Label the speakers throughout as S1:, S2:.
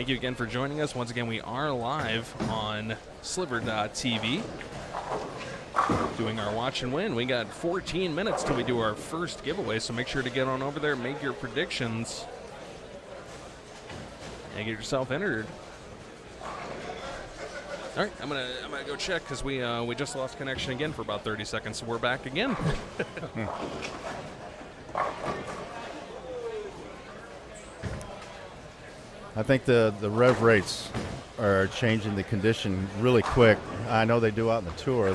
S1: Thank you again for joining us. Once again, we are live on Sliver.tv doing our watch and win. We got 14 minutes till we do our first giveaway, so make sure to get on over there, make your predictions, and get yourself entered. All right, I'm gonna go check because we just lost connection again for about 30 seconds, so we're back again.
S2: I think the rev rates are changing the condition really quick. I know they do out in the tour.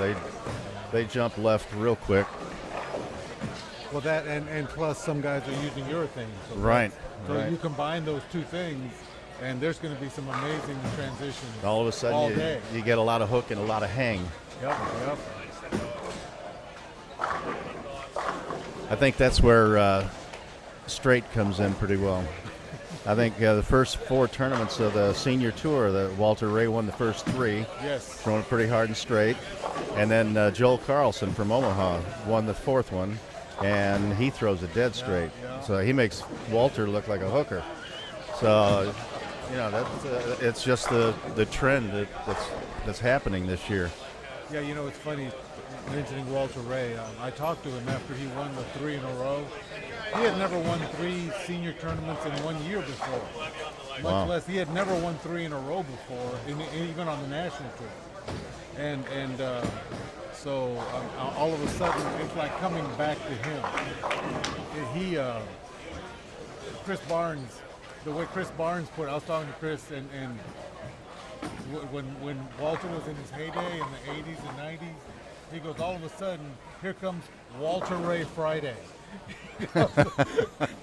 S2: They jump left real quick.
S3: Well, that and plus some guys are using urethane. So
S2: Right.
S3: So
S2: right.
S3: you combine those two things, and there's going to be some amazing transitions.
S2: All of a
S3: all
S2: sudden,
S3: day.
S2: you get a lot of hook and a lot of hang.
S3: Yep.
S2: I think that's where straight comes in pretty well. I think the first 4 tournaments of the senior tour, that Walter Ray won the first 3,
S3: Yes.
S2: throwing it pretty hard and straight. And then Joel Carlson from Omaha won the 4th one, and he throws it dead straight.
S3: yeah.
S2: So he makes Walter look like a hooker. So, that's it's just the trend that's happening this year.
S3: Yeah, it's funny mentioning Walter Ray. I talked to him after he won the 3 in a row. He had never won 3 senior tournaments in 1 year before. Much less, he had never won 3 in a row before, even on the national tour. And so all of a sudden, it's like coming back to him. Chris Barnes, the way Chris Barnes put it, I was talking to Chris, and when Walter was in his heyday in the 80s and 90s, he goes, all of a sudden, here comes Walter Ray Friday.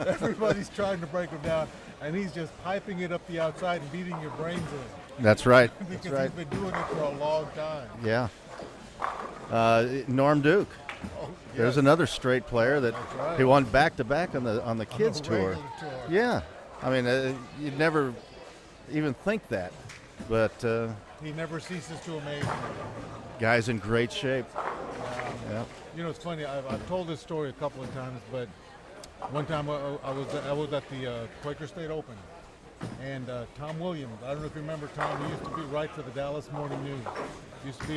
S3: Everybody's trying to break him down, and he's just piping it up the outside and beating your brains in.
S2: That's right.
S3: Because
S2: That's right.
S3: he's been doing it for a long time.
S2: Yeah. Norm Duke.
S3: Oh,
S2: There's
S3: yes.
S2: another straight player that
S3: That's right.
S2: he won back-to-back on the kids tour.
S3: regular tour.
S2: Yeah. I mean, you'd never even think that. But
S3: He never ceases to amaze me.
S2: guy's in great shape. Yeah.
S3: It's funny. I've told this story a couple of times, but one time I was at the Quaker State Open, and Tom Williams. I don't know if you remember Tom. He used to be right for the Dallas Morning News. Used to be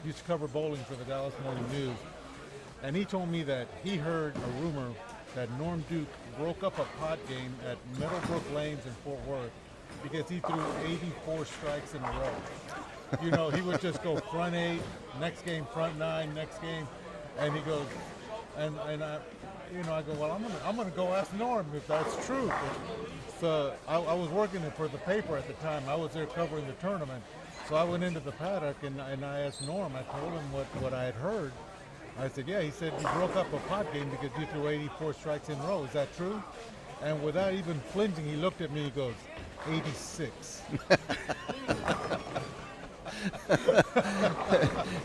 S3: used to cover bowling for the Dallas Morning News, and he told me that he heard a rumor that Norm Duke broke up a pot game at Meadowbrook Lanes in Fort Worth because he threw 84 strikes in a row. He would just go front 8, next game front 9, next game, and he goes, and I go, well, I'm gonna go ask Norm if that's true. So I was working for the paper at the time. I was there covering the tournament, so I went into the paddock and I asked Norm. I told him what I had heard. I said, yeah. He said, you broke up a pot game because you threw 84 strikes in a row. Is that true? And without even flinching, he looked at me. He goes, 86.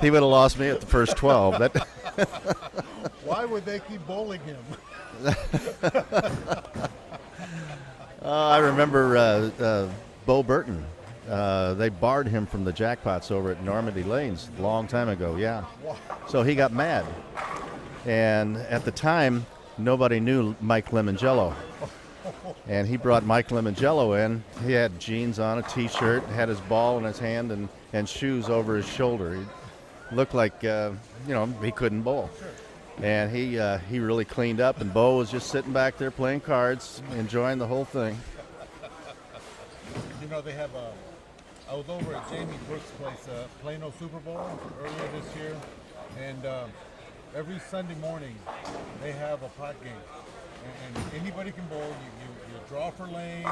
S2: He would have lost me at the first 12.
S3: Why would they keep bowling him?
S2: I remember Bo Burton. They barred him from the jackpots over at Normandy Lanes a long time ago, yeah. So he got mad. And at the time, nobody knew Mike Lemongello. And he brought Mike Lemongello in. He had jeans on, a T-shirt, had his ball in his hand, and shoes over his shoulder. He looked like, he couldn't bowl. And he really cleaned up, and Bo was just sitting back there playing cards, enjoying the whole thing.
S3: They have I was over at Jamie Brooks' place, Plano Super Bowl earlier this year, and every Sunday morning they have a pot game. And anybody can bowl. You draw for lanes,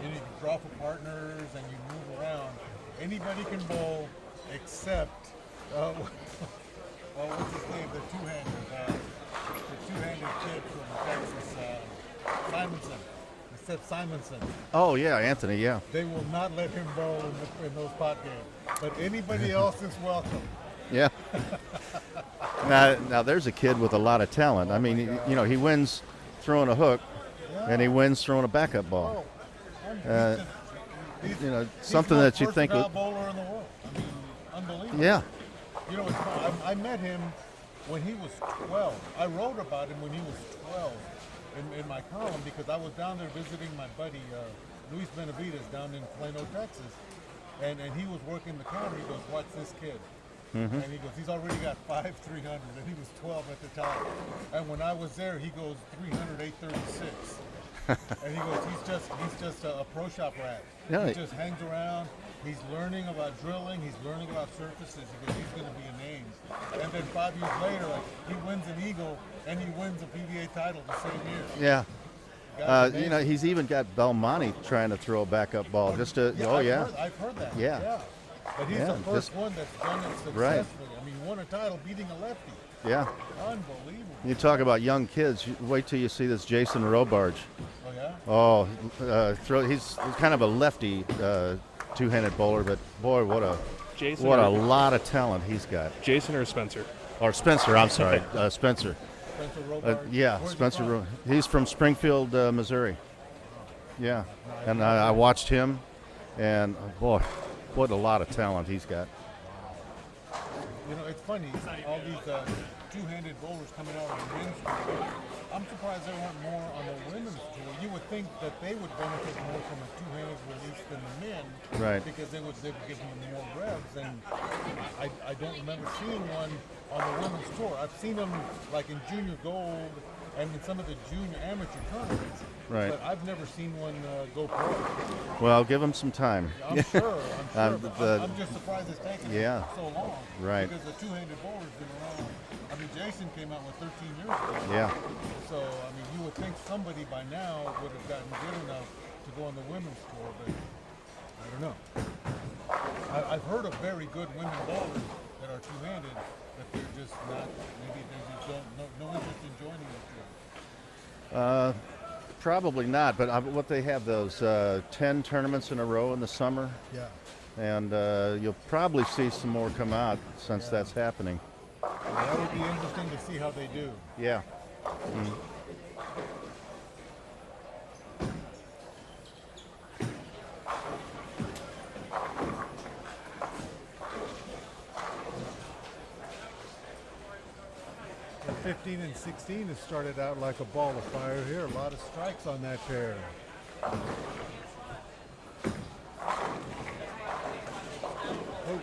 S3: you draw for partners, and you move around. Anybody can bowl except, what's his name? The two-handed kid from Texas, Simonson. Except Simonson.
S2: Oh, yeah, Anthony, yeah.
S3: They will not let him bowl in those pot games. But anybody else is welcome.
S2: Yeah. Now there's a kid with a lot of talent. I mean, he wins throwing a hook, and he wins throwing a backup ball. Something that you think
S3: would. Bowler in the world. I mean, unbelievable.
S2: Yeah.
S3: I met him when he was 12. I wrote about him when he was 12 in my column because I was down there visiting my buddy Luis Benavides down in Plano, Texas, and he was working the counter. He goes, "Watch this kid." And he goes, "He's already got 5,300," and he was 12 at the time. And when I was there, he goes 300, 836. And he goes, he's just a pro shop rat.
S2: Yeah.
S3: He just hangs around. He's learning about drilling. He's learning about surfaces. He goes, he's going to be a name. And then 5 years later, like, he wins an Eagle and he wins a PBA title the same year.
S2: Yeah.
S3: Guy's
S2: You know,
S3: amazing.
S2: he's even got Belmonte trying to throw a backup ball. Just to,
S3: I've heard that.
S2: Yeah.
S3: But he's
S2: Yeah,
S3: the first
S2: just-
S3: one that's done it successfully.
S2: Right.
S3: I mean, he won a title beating a lefty.
S2: Yeah.
S3: Unbelievable.
S2: You talk about young kids. Wait till you see this Jason Robarge.
S3: Oh, yeah?
S2: Oh, he's kind of a lefty two-handed bowler, but boy, what a
S1: Jason
S2: what a
S1: or,
S2: lot of talent he's got.
S1: Jason or Spencer?
S2: Or Spencer, I'm sorry, Spencer.
S3: Spencer Robards.
S2: Yeah,
S3: Where's he
S2: Spencer.
S3: from?
S2: He's from Springfield, Missouri. Yeah, and I watched him, and boy, what a lot of talent he's got.
S3: You know, it's funny, all these two-handed bowlers coming out on the men's tour. I'm surprised there weren't more on the women's tour. You would think that they would benefit more from a two-handed release than the men.
S2: Right.
S3: Because they would give them more revs. And I don't remember seeing one on the women's tour. I've seen them like in junior gold and in some of the junior amateur tournaments.
S2: Right.
S3: But I've never seen one go pro.
S2: Well, give him some time.
S3: I'm sure. But I'm just surprised it's taken so long.
S2: Right.
S3: Because the two-handed bowler's been around. I mean, Jason came out with 13 years ago.
S2: Yeah.
S3: So, I mean, you would think somebody by now would have gotten good enough to go on the women's tour, but I don't know. I've heard of very good women bowlers that are two-handed, but they're just not, maybe they just don't, no interest in joining the tour.
S2: Probably not, but what they have those 10 tournaments in a row in the summer,
S3: Yeah.
S2: and you'll probably see some more come out since that's happening.
S3: That would be interesting to see how they do.
S2: Yeah.
S3: 15 and 16 has started out like a ball of fire here. A lot of strikes on that pair. Oh.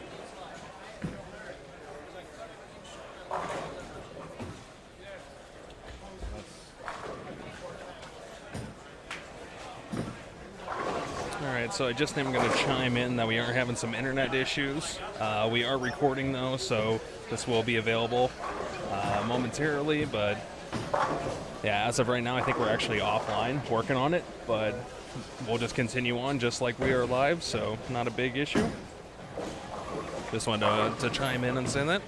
S1: All right, so I just am going to chime in that we are having some internet issues. We are recording, though, so this will be available momentarily. But, yeah, as of right now, I think we're actually offline working on it. But we'll just continue on just like we are live, so not a big issue. Just wanted to chime in and say that.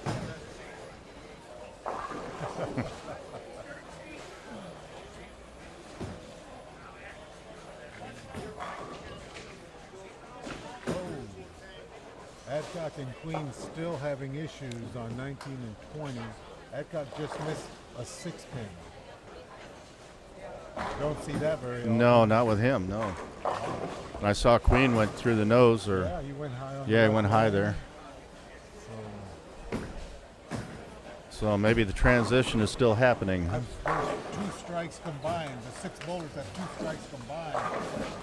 S3: Adcock and Queen still having issues on 19 and 20. Adcock just missed a 6-pin. Don't see that very often.
S2: No, not with him. No. And I saw Queen went through the nose, or
S3: Yeah, he went high on
S2: yeah,
S3: the
S2: he went
S3: left
S2: high
S3: line.
S2: there.
S3: So,
S2: So maybe the transition is still happening.
S3: there's 2 strikes combined. The 6 bowlers have 2 strikes combined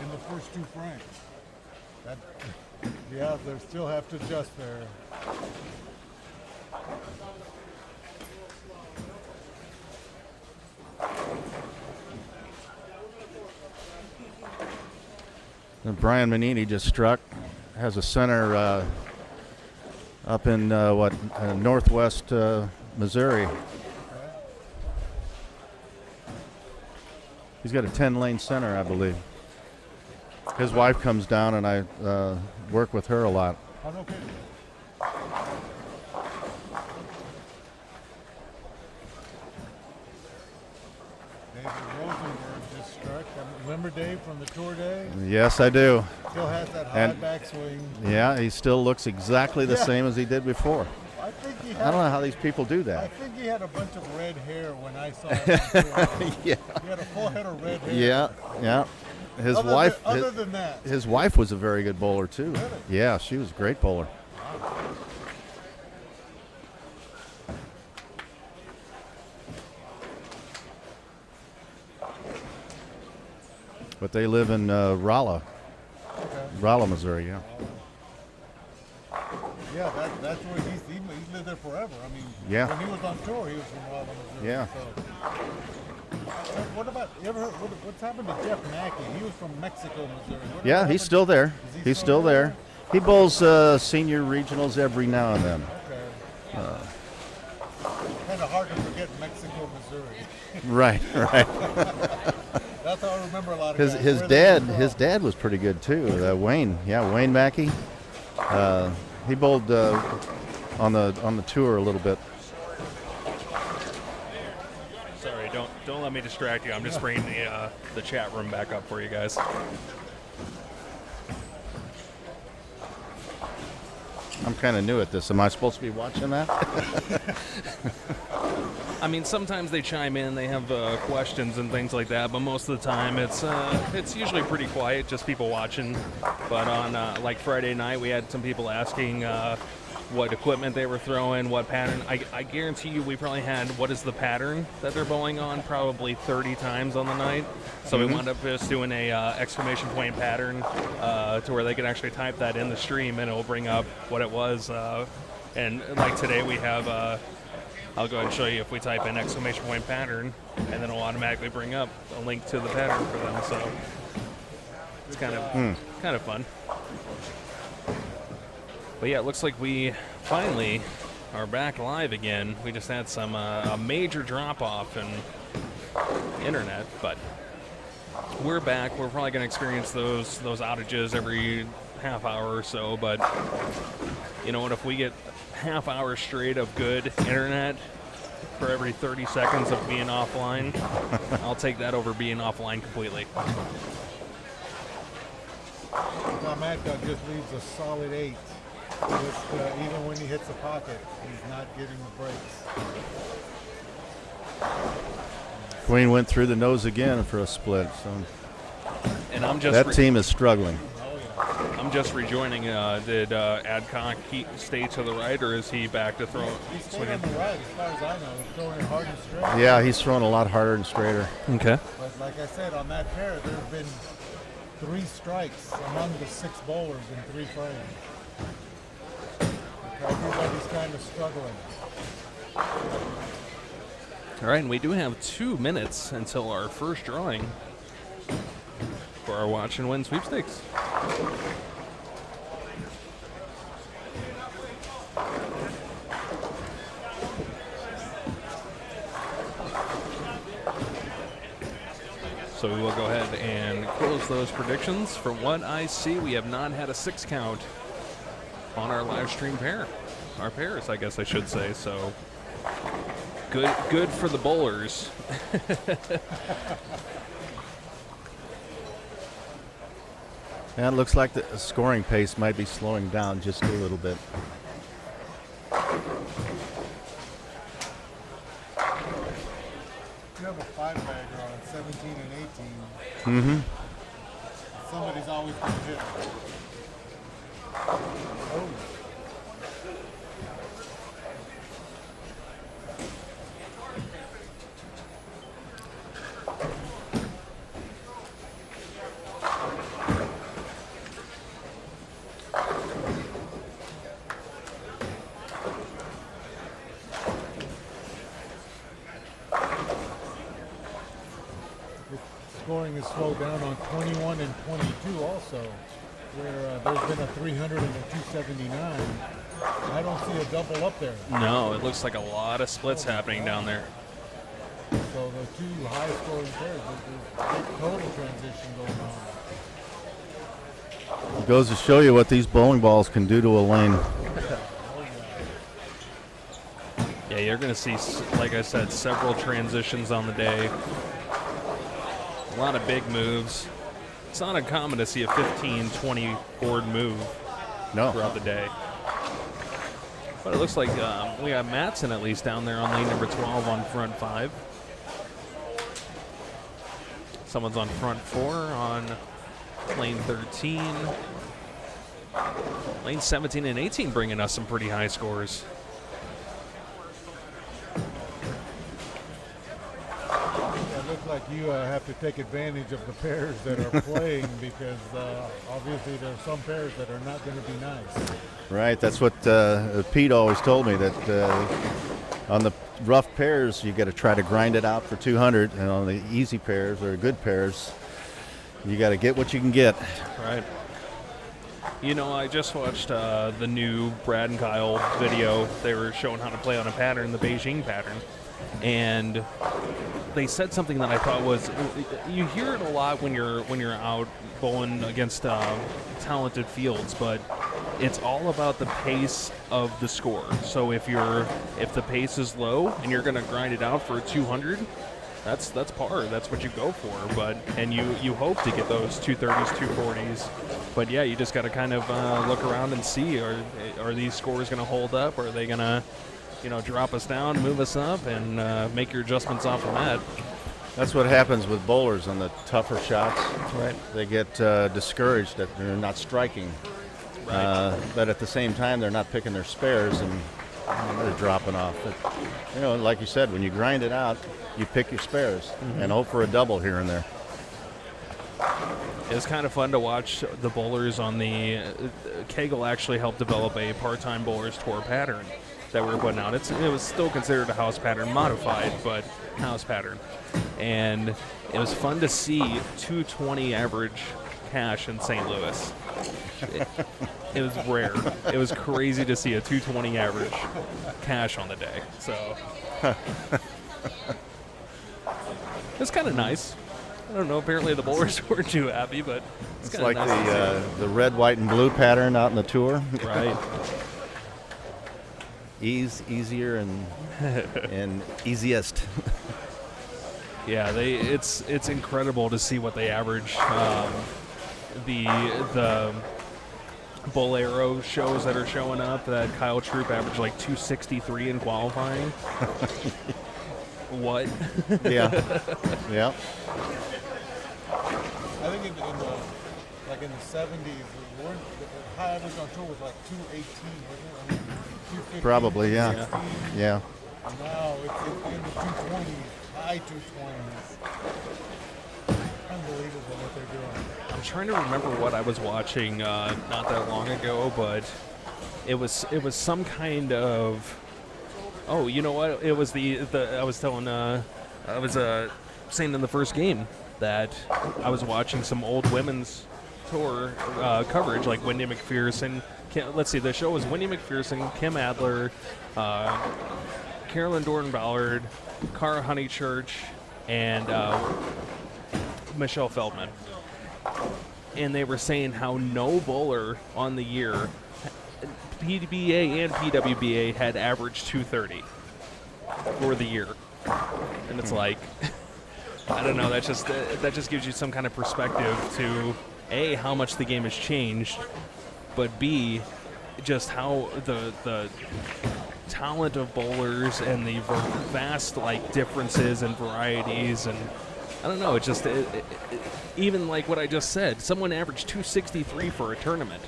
S3: in the first 2 frames. That, yeah, they still have to adjust there.
S2: And Brian Manini just struck. Has a center up in northwest Missouri. He's got a 10-lane center, I believe. His wife comes down, and I work with her a lot.
S3: Oh, no kidding. David Rosenberg just struck. Remember Dave from the tour day?
S2: Yes, I do.
S3: Still has that high
S2: And-
S3: backswing.
S2: Yeah, he still looks exactly the
S3: Yeah.
S2: same as he did before.
S3: I think he
S2: I
S3: had.
S2: don't know how these people do
S3: I
S2: that.
S3: think he had a bunch of red hair when I saw him. On tour.
S2: Yeah.
S3: He had a full head of red hair.
S2: Yeah, yeah. His
S3: Other
S2: wife.
S3: Than, other than that,
S2: His wife was a very good bowler too.
S3: Really?
S2: Yeah, she was a great bowler. But they live in Rolla, Rolla, Missouri, yeah.
S3: Yeah, that's where he's lived there forever. I mean,
S2: Yeah.
S3: when he was on tour, he was from Rolla, Missouri.
S2: Yeah.
S3: So. What about, you ever heard, what's happened to Jeff Mackey? He was from Mexico, Missouri.
S2: Yeah, he's still there.
S3: Is he
S2: He's
S3: still
S2: still there. He bowls senior regionals every now and then.
S3: Okay. Kind of hard to forget Mexico, Missouri.
S2: Right, right.
S3: That's how I remember a lot of
S2: His
S3: guys.
S2: his
S3: Where they
S2: dad
S3: from.
S2: his dad was pretty good too. Wayne, Wayne Mackey. He bowled on the tour a little bit.
S1: Sorry, don't let me distract you. I'm just bringing the chat room back up for you guys.
S2: I'm kind of new at this. Am I supposed to be watching that?
S1: I mean, sometimes they chime in, they have questions and things like that, but most of the time it's usually pretty quiet, just people watching. But on like Friday night, we had some people asking what equipment they were throwing, what pattern. I guarantee you we probably had what is the pattern that they're bowling on probably 30 times on the night. So we wound up just doing a exclamation point pattern to where they could actually type that in the stream and it'll bring up what it was. And like today we have, I'll go ahead and show you if we type in exclamation point pattern and then it'll automatically bring up a link to the pattern for them. So it's kind of fun. But yeah, it looks like we finally are back live again. We just had some a major drop-off in internet, but we're back. We're probably going to experience those outages every half hour or so, but you know what? If we get half hour straight of good internet for every 30 seconds of being offline, I'll take that over being offline completely.
S3: Tom Adcock just leaves a solid 8. Just, even when he hits the pocket, he's not getting the breaks.
S2: Queen went through the nose again for a split. So
S1: And I'm just
S2: that team is struggling.
S3: Oh, yeah.
S1: I'm just rejoining. Did Adcock stay to the right, or is he back to throw?
S3: He's staying on the right, as far as I know. He's throwing it hard and straight.
S2: Yeah, he's throwing a lot harder and straighter.
S1: Okay.
S3: But like I said, on that pair, there have been 3 strikes among the 6 bowlers in 3 frames. Everybody's kind of struggling.
S1: All right, and we do have 2 minutes until our first drawing for our Watch and Win sweepstakes. So we will go ahead and close those predictions. From what I see, we have not had a 6 count on our live stream pair. Our pairs, I guess I should say. So good for the bowlers.
S2: Yeah, it looks like the scoring pace might be slowing down just a little bit.
S3: You have a 5-bagger on 17 and 18.
S2: Mm-hmm.
S3: Somebody's always going to hit. Oh. Scoring is slowed down on 21 and 22 also, where there's been a 300 and a 279. I don't see a double up there.
S1: No, it looks like a lot of splits happening down there.
S3: So the 2 high scoring pairs, there's a big total transition going on.
S2: It goes to show you what these bowling balls can do to a lane.
S1: Yeah, you're going to see, like I said, several transitions on the day. A lot of big moves. It's not uncommon to see a 15, 20 board move throughout the day. But it looks like we got Mattson at least down there on lane number 12 on front 5. Someone's on front 4 on lane 13. Lane 17 and 18 bringing us some pretty high scores.
S3: Yeah, look like you have to take advantage of the pairs that are playing because obviously there are some pairs that are not going to be nice.
S2: Right, that's what Pete always told me, that on the rough pairs you got to try to grind it out for 200, and on the easy pairs or good pairs you got to get what you can get.
S1: Right. You know, I just watched the new Brad and Kyle video. They were showing how to play on a pattern, the Beijing pattern, and they said something that I thought was, you hear it a lot when you're out bowling against talented fields, but it's all about the pace of the score. So if the pace is low and you're going to grind it out for 200, that's par. That's what you go for. And you hope to get those 230s, 240s. But yeah, you just got to kind of look around and see, are these scores going to hold up? Or are they going to, drop us down, move us up, and make your adjustments off of that?
S2: That's what happens with bowlers on the tougher shots.
S1: Right.
S2: They get discouraged that they're not striking.
S1: Right.
S2: But at the same time, they're not picking their spares and they're dropping off. But, like you said, when you grind it out, you pick your spares and hope for a double here and there.
S1: It was kind of fun to watch the bowlers on the Kegel actually helped develop a part-time bowlers tour pattern that we were putting out. It was still considered a house pattern, modified, but house pattern. And it was fun to see 220 average cash in St. Louis. It was rare. It was crazy to see a 220 average cash on the day. So it's kind of nice. I don't know. Apparently the bowlers weren't too happy, but
S2: It's
S1: kinda
S2: like
S1: nice
S2: the red, white, and blue pattern out in the tour.
S1: right.
S2: Easier and easiest.
S1: Yeah, it's incredible to see what they average. The Bolero shows that are showing up, that Kyle Troop averaged like 263 in qualifying. What?
S2: Yeah.
S3: I think in the 70s, the high average on tour was like 218, wasn't it? I mean, 215,
S2: Probably, yeah.
S3: 216.
S2: Yeah.
S3: And now it's in the 220s, high 220s. Unbelievable what they're doing.
S1: I'm trying to remember what I was watching not that long ago, but it was some kind of. Oh, you know what? It was I was telling I was saying in the first game that I was watching some old women's tour coverage, like Wendy McPherson. Let's see, the show was Wendy McPherson, Kim Adler, Carolyn Doran-Ballard, Cara Honeychurch, and Michelle Feldman. And they were saying how no bowler on the year, PBA and PWBA, had averaged 230 for the year. And it's like, I don't know, that just gives you some kind of perspective to A, how much the game has changed, but B, just how the talent of bowlers and the vast differences and varieties, and I don't know, even like what I just said, someone averaged 263 for a tournament,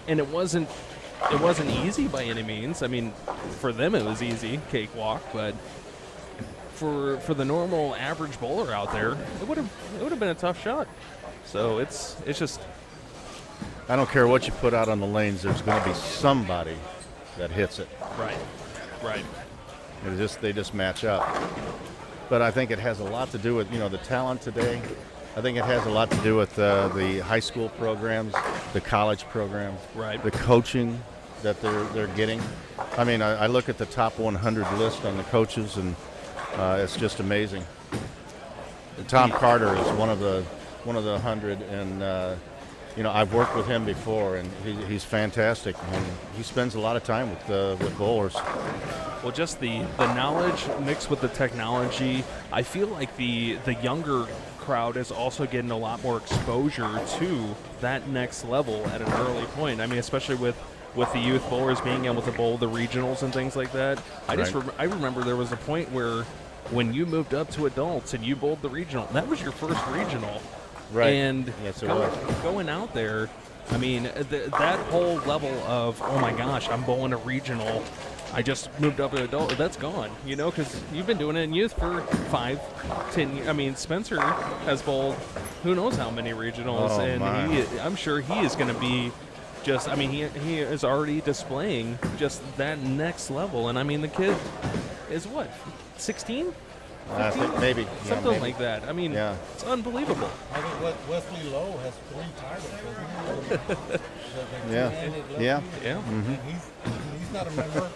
S1: and it wasn't easy by any means. I mean, for them it was easy, cakewalk, but for the normal average bowler out there, it would have been a tough shot. So it's just,
S2: I don't care what you put out on the lanes, there's going to be somebody that hits it.
S1: right.
S2: They just match up. But I think it has a lot to do with, the talent today. I think it has a lot to do with the high school programs, the college programs,
S1: Right.
S2: the coaching that they're getting. I mean, I look at the top 100 list on the coaches, and it's just amazing. Tom Carter is one of the 100, and I've worked with him before, and he's fantastic. And he spends a lot of time with bowlers.
S1: Well, just the knowledge mixed with the technology, I feel like the younger crowd is also getting a lot more exposure to that next level at an early point. I mean, especially with the youth bowlers being able to bowl the regionals and things like that. I remember there was a point where when you moved up to adults and you bowled the regional, that was your first regional.
S2: Right.
S1: And
S2: yes, it was.
S1: Going out there, I mean, that whole level of, oh my gosh, I'm bowling a regional, I just moved up to adult. That's gone, you know, because you've been doing it in youth for 5, 10 years. I mean, Spencer has bowled who knows how many regionals,
S2: Oh,
S1: and
S2: my.
S1: I'm sure he is going to be just, I mean, he is already displaying just that next level. And I mean, the kid is what, 16?
S2: I think maybe. Yeah,
S1: Something
S2: maybe.
S1: like that. I mean,
S2: Yeah.
S1: it's unbelievable.
S3: I think Wesley Lowe has 3 titles. Doesn't he? The
S2: Yeah.
S3: two-handed lefty.
S2: Yeah.
S1: Yeah.
S3: And he's not a member.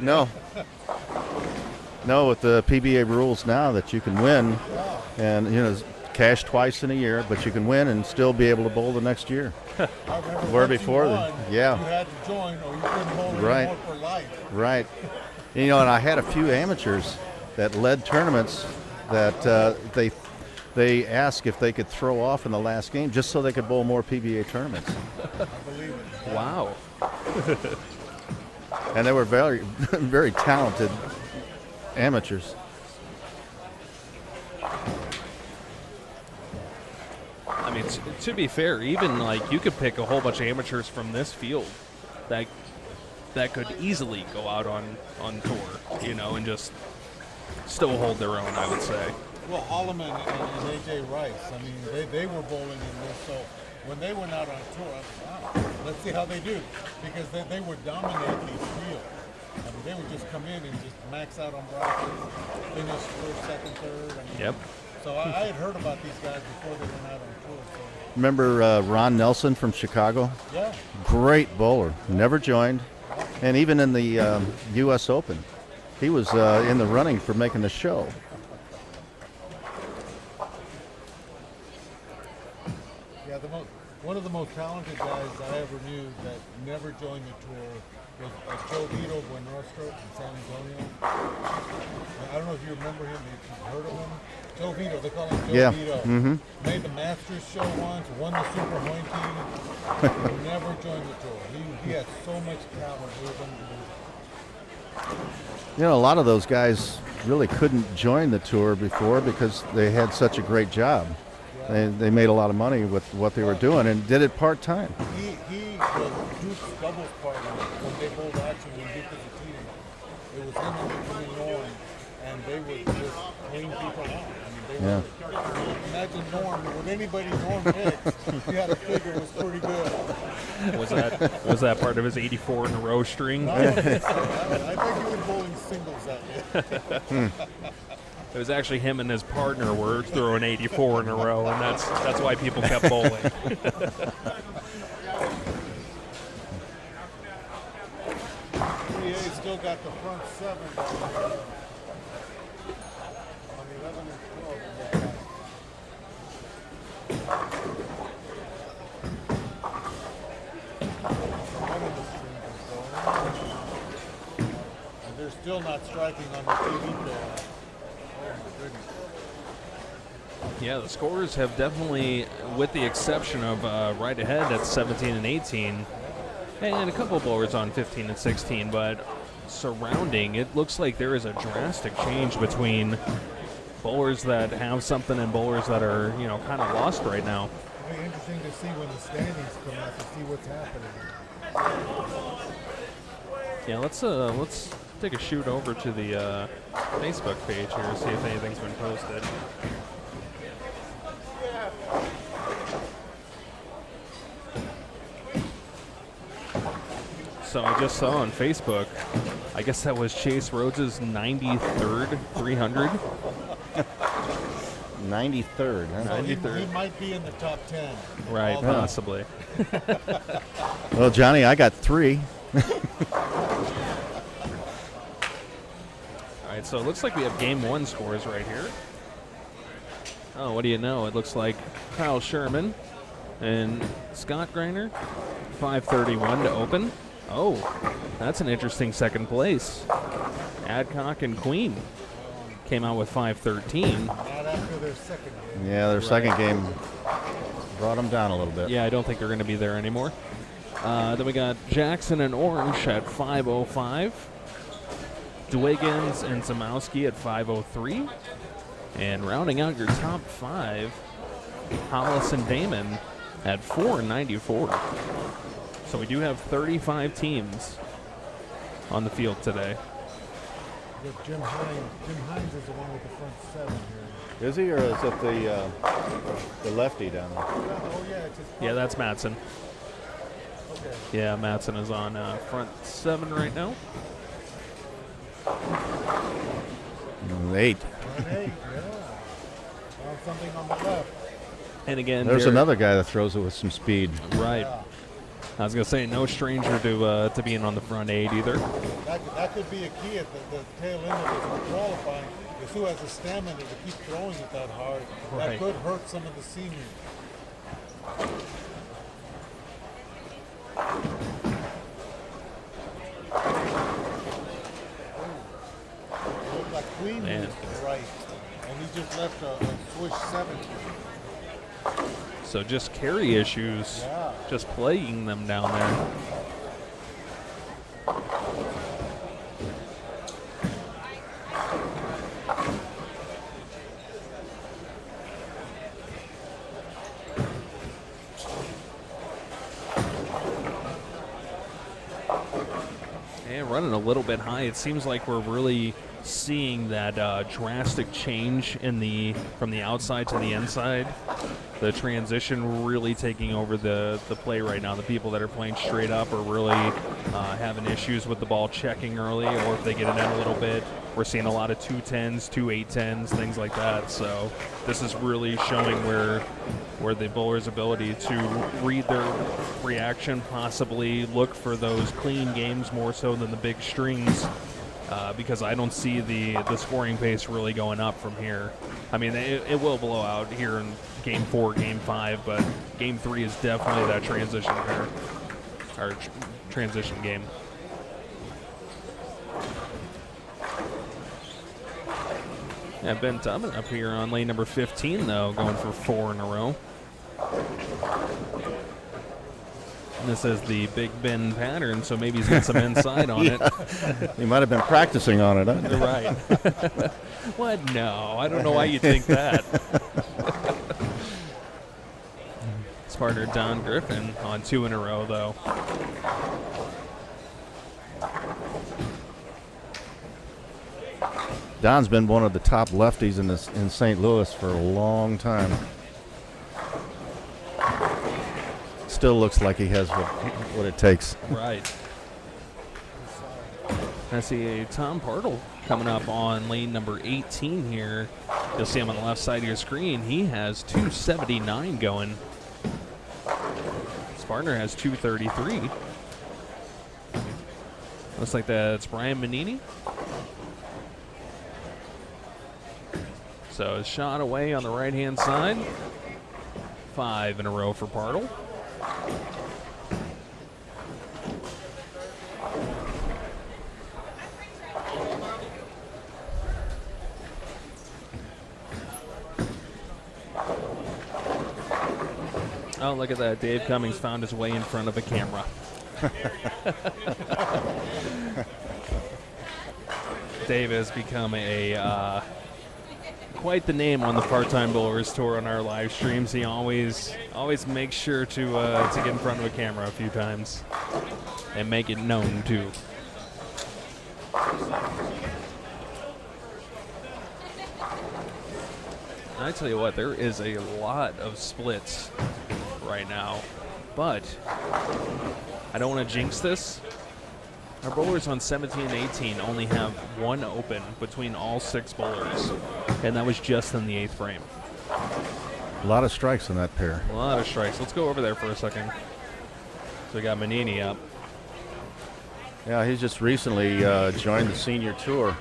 S2: No. No, with the PBA rules now that you can win and, you know, cash twice in a year, but you can win and still be able to bowl the next year.
S3: I remember
S2: Where
S3: once
S2: before
S3: you
S2: then,
S3: won,
S2: yeah.
S3: you had to join or you couldn't bowl
S2: Right.
S3: anymore for life.
S2: Right. You know, and I had a few amateurs that led tournaments that they asked if they could throw off in the last game just so they could bowl more PBA tournaments.
S3: I believe it.
S1: Wow.
S2: And they were very, very talented amateurs.
S1: I mean, to be fair, even like you could pick a whole bunch of amateurs from this field that could easily go out on tour, you know, and just still hold their own, I would say.
S3: Well, Holloman and A.J. Rice, I mean, they were bowling in this, so when they went out on tour, I was wow, let's see how they do. Because they would dominate these fields. I mean, they would just come in and just max out on brackets, finish first, second, third. I mean,
S1: Yep.
S3: So I had heard about these guys before they went out on tour. So,
S2: Remember Ron Nelson from Chicago?
S3: yeah.
S2: Great bowler. Never joined. And even in the U.S. Open, he was in the running for making the show.
S3: Yeah, one of the most talented guys I ever knew that never joined the tour was Joe Vito Buenrostro in San Antonio. I don't know if you remember him, if you've heard of him. Joe Vito, they call him Joe
S2: Yeah.
S3: Vito.
S2: Mm-hmm.
S3: Made the Masters show once, won the Super Hoinky, never joined the tour. He had so much talent, it was unbelievable.
S2: You know, a lot of those guys really couldn't join the tour before because they had such a great job. They made a lot of money with what they were doing and did it part-time.
S3: He was Duke's doubles partner when they bowled action when Duke was a team. It was him and Norm, and they would just clean people out. I mean, they
S2: Yeah.
S3: were, imagine Norm, with anybody Norm picked, he had a figure was pretty good.
S1: Was that part of his 84 in a row string?
S3: I think he was bowling singles that day.
S1: It was actually him and his partner were throwing 84 in a row, and that's why people kept bowling.
S3: PBA still got the front 7 on 11 and 12. And they're still not striking on the TV bill. Oh my goodness.
S1: Yeah, the scores have definitely, with the exception of right ahead at 17 and 18, and a couple of bowlers on 15 and 16, but surrounding, it looks like there is a drastic change between bowlers that have something and bowlers that are, you know, kind of lost right now.
S3: It'll be interesting to see when the standings come out to see what's happening.
S1: Yeah, let's take a shoot over to the Facebook page here, see if anything's been posted. So I just saw on Facebook, I guess that was Chase Rhodes' 93rd 300.
S2: 93rd. Huh?
S3: So he
S1: 93rd.
S3: might be in the top 10.
S1: Right,
S3: All
S1: possibly.
S2: Well, Johnny, I got 3.
S1: All right, so it looks like we have game 1 scores right here. Oh, what do you know? It looks like Kyle Sherman and Scott Greiner, 5:31 to open. Oh, that's an interesting second place. Adcock and Queen came out with 5:13.
S3: Not after their second game.
S2: Yeah, their second game brought them down a little bit.
S1: Yeah, I don't think they're going to be there anymore. Then we got Jackson and Orange at 5:05. Dwiggins and Zamowski at 5:03. And rounding out your top 5, Hollis and Damon at 4:94. So we do have 35 teams on the field today.
S3: With Jim Hines. Jim Hines is the one with the front 7 here.
S2: Is he, or is it the lefty down there?
S3: Oh, yeah, it's his
S1: Yeah, that's Matson.
S3: Okay.
S1: Yeah, Matson is on front 7 right now.
S2: 8.
S3: Front 8, yeah. Found something on the left.
S1: And again,
S2: There's
S1: Derek-
S2: another guy that throws it with some speed.
S1: Right.
S3: Yeah.
S1: I was gonna say no stranger to being on the front 8 either.
S3: That could be a key at the tail end of this qualifying. Is who has the stamina to keep throwing it that hard.
S1: Right.
S3: That could hurt some of the seniors. Looked like Queen
S1: Man.
S3: was right, and he just left a swish 7.
S1: So just carry issues,
S3: Yeah.
S1: just plaguing them down there. And running a little bit high. It seems like we're really seeing that drastic change in from the outside to the inside. The transition really taking over the play right now. The people that are playing straight up are really having issues with the ball checking early, or if they get it in a little bit. We're seeing a lot of 2-10s, 2-8-10s, things like that. So this is really showing where the bowler's ability to read their reaction, possibly look for those clean games more so than the big strings. Because I don't see the scoring pace really going up from here. I mean, it will blow out here in Game 4, Game 5, but Game 3 is definitely that transition pair, or transition game. Yeah, Ben Tubman up here on lane number 15, though, going for 4 in a row. This is the Big Ben pattern, so maybe he's got some insight on it.
S2: He might have been practicing on it, huh?
S1: Right. What? No, I don't know why you think that. His partner Don Griffin on 2 in a row, though.
S2: Don's been one of the top lefties in St. Louis for a long time. Still looks like he has what it takes.
S1: Right. I see Tom Partle coming up on lane number 18 here. You'll see him on the left side of your screen. He has 279 going. His partner has 233. Looks like that's Brian Manini. So a shot away on the right-hand side. 5 in a row for Partle. Oh, look at that. Dave Cummings found his way in front of a camera. Dave has become quite the name on the Part-Time Bowlers Tour on our live streams. He always makes sure to get in front of a camera a few times and make it known too. I tell you what, there is a lot of splits right now, but I don't want to jinx this. Our bowlers on 17 and 18 only have 1 open between all 6 bowlers, and that was just in the 8th frame.
S2: A lot of strikes in that pair.
S1: A lot of strikes. Let's go over there for a second. So we got Manini up.
S2: Yeah, he's just recently joined the senior tour.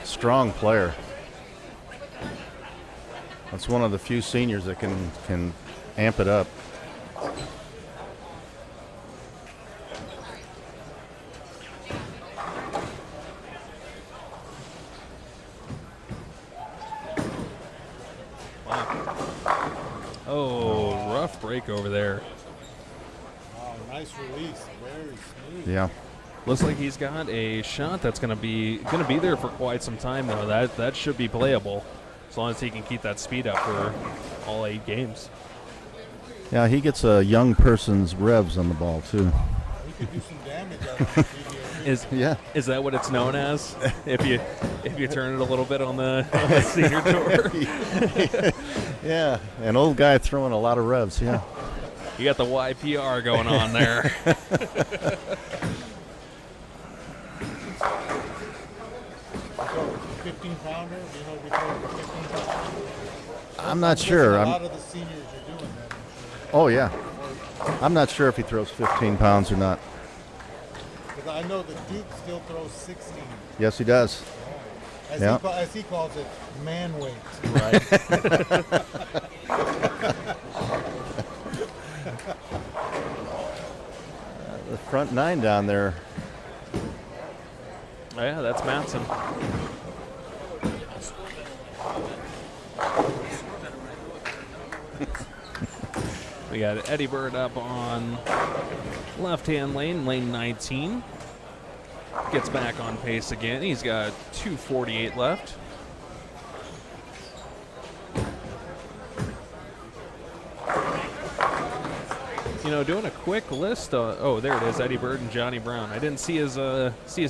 S2: Strong player. That's one of the few seniors that can amp it up.
S1: Oh, rough break over there.
S3: Wow, nice release. Very smooth.
S2: Yeah.
S1: Looks like he's got a shot that's gonna be there for quite some time though. That should be playable as long as he can keep that speed up for all 8 games.
S2: Yeah, he gets a young person's revs on the ball too.
S3: He could do some damage out of the PBA.
S2: Yeah.
S1: Is that what it's known as? if you turn it a little bit on the senior tour.
S2: Yeah, an old guy throwing a lot of revs. Yeah.
S1: You got the YPR going on there.
S3: So 15-pounder, you know, we throw 15-pounder.
S2: I'm not sure.
S3: A lot of the seniors are doing that.
S2: Oh yeah. I'm not sure if he throws 15 pounds or not.
S3: Because I know the Duke still throws 16.
S2: Yes, he does.
S3: As,
S2: Yeah.
S3: as he calls it, man weight.
S1: Right.
S2: The front 9 down there.
S1: Oh, yeah, that's Matson. We got Eddie Bird up on left-hand lane, lane 19. Gets back on pace again. He's got 2:48 left. You know, doing a quick list. Oh, there it is, Eddie Bird and Johnny Brown. I didn't see his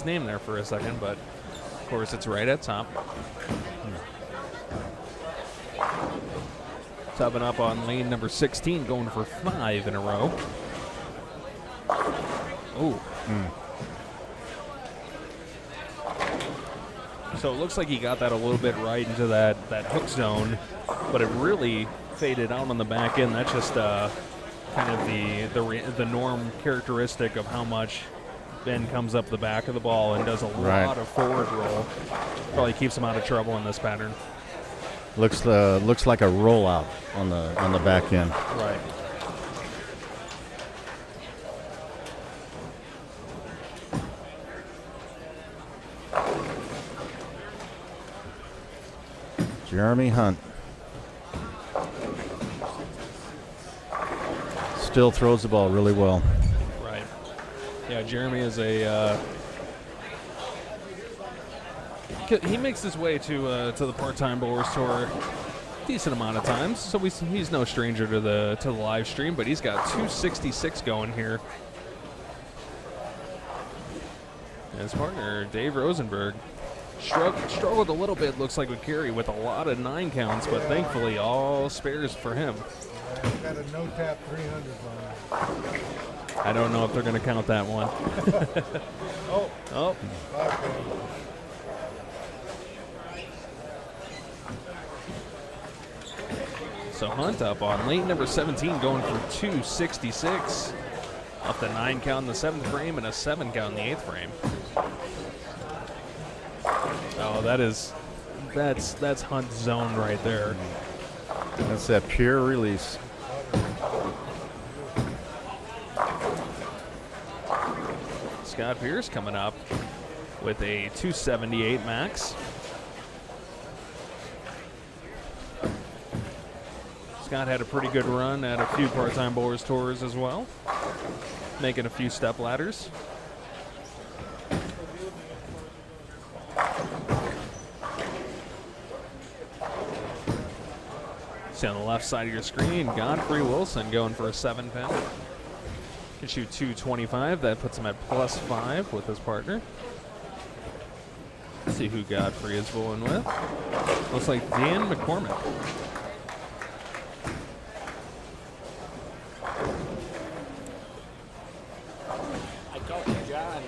S1: name there for a second, but of course it's right at top. Tubbing up on lane number 16, going for 5 in a row. Oh. So it looks like he got that a little bit right into that hook zone, but it really faded out on the back end. That's just kind of the norm characteristic of how much Ben comes up the back of the ball and does a lot of forward roll. Probably keeps him out of trouble in this pattern.
S2: Looks like a rollout on the back end.
S1: Right.
S2: Jeremy Hunt still throws the ball really well.
S1: Right. Yeah, Jeremy is he makes his way to the part-time bowlers tour a decent amount of times, so he's no stranger to the live stream. But he's got 266 going here. And his partner Dave Rosenberg struggled a little bit. Looks like with Kerry with a lot of 9 counts, but thankfully all spares for him.
S3: Got a no-tap 300s on.
S1: I don't know if they're going to count that one. Oh.
S3: Okay.
S1: So Hunt up on lane number 17, going for 266. Off the 9 count in the 7th frame and a 7 count in the 8th frame. Oh, that's Hunt's zone right there.
S2: That's that pure release.
S1: Scott Pierce coming up with a 278 max. Scott had a pretty good run at a few part-time bowlers tours as well, making a few step ladders. See on the left side of your screen, Godfrey Wilson going for a 7-pin. Can shoot 225. That puts him at +5 with his partner. Let's see who Godfrey is bowling with. Looks like Dan McCormick.
S4: I talked to John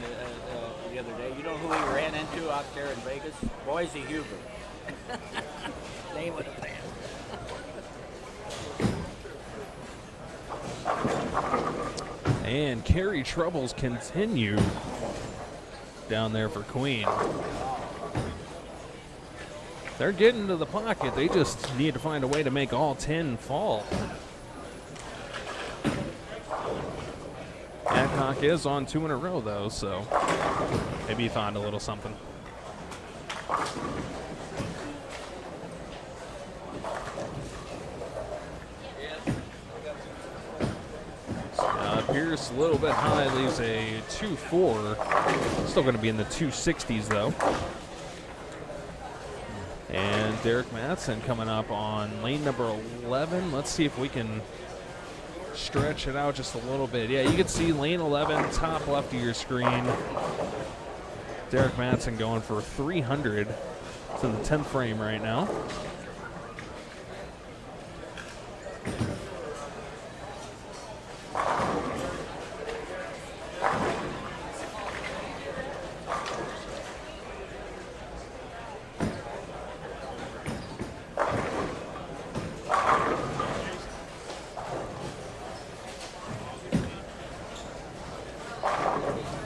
S4: the other day. You know who he ran into out there in Vegas? Boise Huber. Name of the band.
S1: And carry troubles continue down there for Queen. They're getting to the pocket. They just need to find a way to make all 10 fall. Adcock is on 2 in a row, though, so maybe he found a little something. Pierce a little bit high, leaves a 2-4. Still going to be in the 260s, though. And Derek Madsen coming up on lane number 11. Let's see if we can stretch it out just a little bit. Yeah, you can see lane 11, top left of your screen. Derek Mattson going for 300. It's in the 10th frame right now.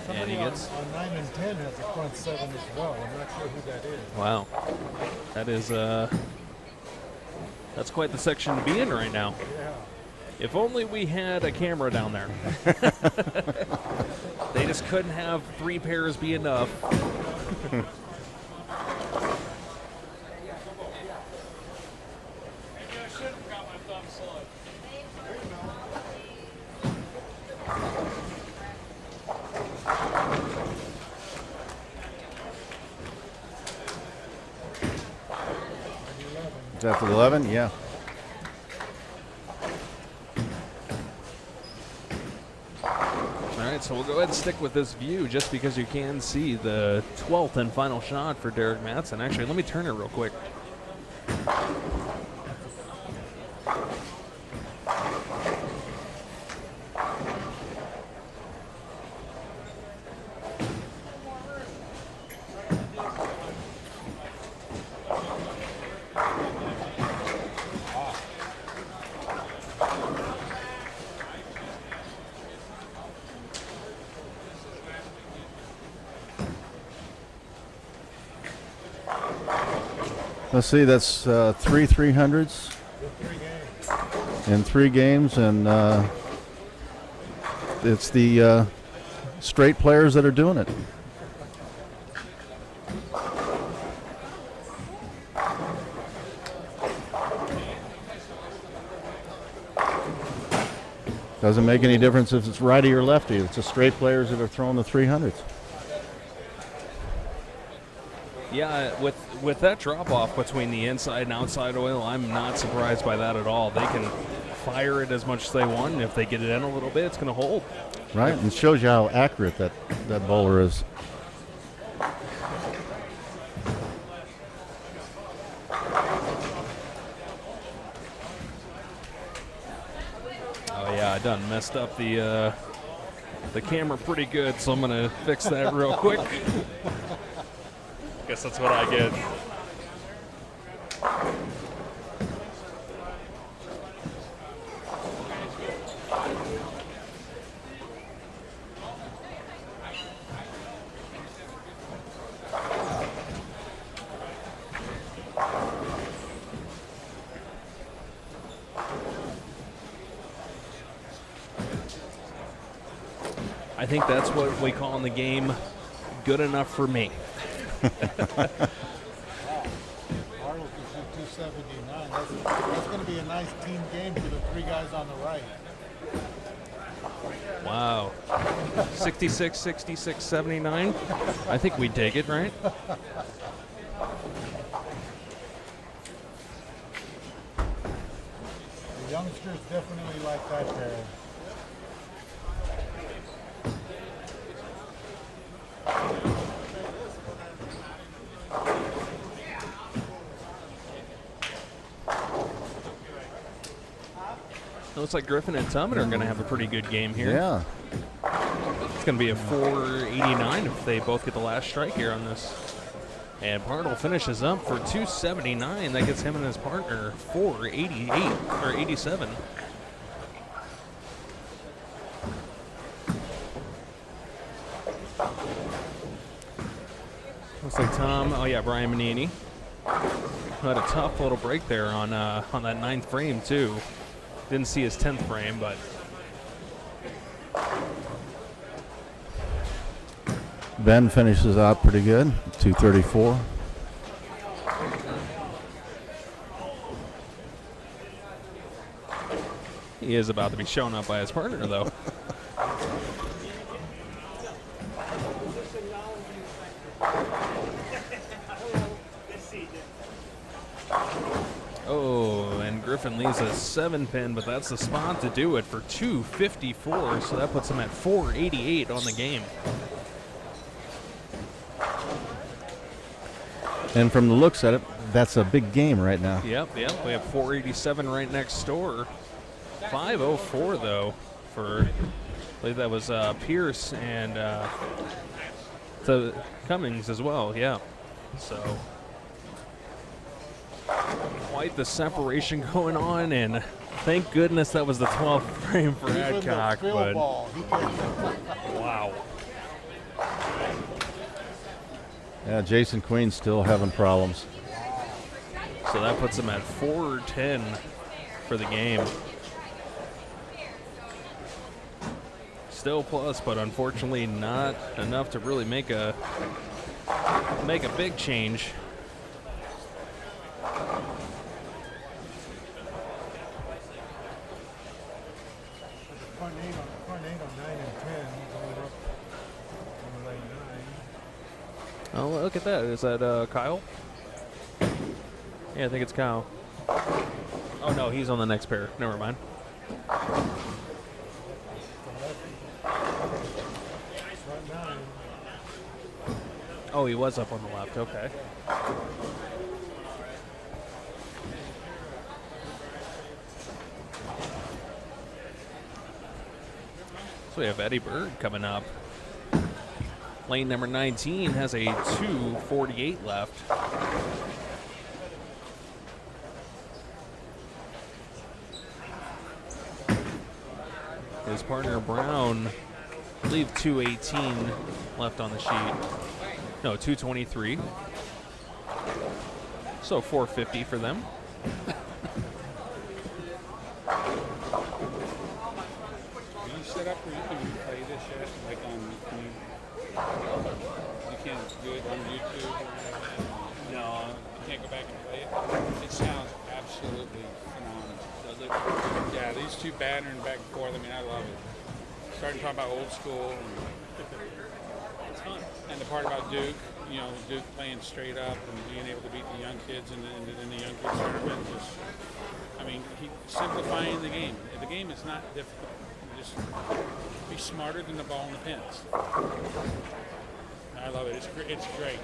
S3: Somebody
S1: he
S3: on,
S1: gets-
S3: on 9 and 10 has a front 7 as well. I'm not sure who that is.
S1: Wow. That is, that's quite the section to be in right now.
S3: Yeah.
S1: If only we had a camera down there. They just couldn't have 3 pairs be enough.
S2: Is that the 11? Yeah.
S1: All right, so we'll go ahead and stick with this view just because you can see the 12th and final shot for Derek Mattson. Actually, let me turn it real quick.
S2: Let's see, that's 3 300s in 3 games, and it's the straight players that are doing it. Doesn't make any difference if it's righty or lefty. It's the straight players that are throwing the 300s.
S1: Yeah, with that drop off between the inside and outside oil, I'm not surprised by that at all. They can fire it as much as they want, and if they get it in a little bit, it's going to hold.
S2: Right, and it shows you how accurate that bowler is.
S1: Oh yeah, I done messed up the camera pretty good, so I'm going to fix that real quick. Guess that's what I get. I think that's what we call in the game good enough for me.
S3: Arnold can shoot 279. That's going to be a nice team game for the 3 guys on the right.
S1: Wow. 66, 66, 79. I think we'd take it, right?
S3: The youngsters definitely like that pair.
S1: Looks like Griffin and Tummett are going to have a pretty good game here.
S2: Yeah.
S1: It's going to be a 489 if they both get the last strike here on this. And Bartle finishes up for 279. That gets him and his partner 488 or 87. Looks like Tom. Oh yeah, Brian Manini had a tough little break there on that 9th frame too. Didn't see his 10th frame, but
S2: Ben finishes out pretty good, 234.
S1: he is about to be shown up by his partner though. Oh, and Griffin leaves a 7-pin, but that's the spot to do it for 254, so that puts him at 488 on the game.
S2: And from the looks at it, that's a big game right now.
S1: Yep. We have 487 right next door. 504 though for, I believe that was Pierce and Cummings as well. Yeah. So quite the separation going on, and thank goodness that was the 12th frame for Adcock. But wow.
S2: Yeah, Jason Queen's still having problems.
S1: So that puts him at 410 for the game. Still plus, but unfortunately not enough to really make a big change.
S3: Front eight on 9 and 10. He's only up on lane 9.
S1: Oh, look at that. Is that Kyle? Yeah, I think it's Kyle. Oh, no, he's on the next pair. Never mind.
S3: Front 9.
S1: Oh, he was up on the left. Okay. So we have Eddie Bird coming up. Lane number 19 has a 2:48 left. His partner Brown, I believe 2:18 left on the sheet. No, 2:23. So 4:50 for them.
S5: Are you set up where you can play this yet? Like you can't do it on YouTube? No. You can't go back and play it? It sounds absolutely phenomenal. Yeah, these two battering back and forth, I mean, I love it. Starting to talk about old school. It's fun. And the part about Duke, you know, Duke playing straight up and being able to beat the young kids in the young kids tournament. I mean, simplifying the game. The game is not difficult. You just be smarter than the ball and the pins. I love it. It's great.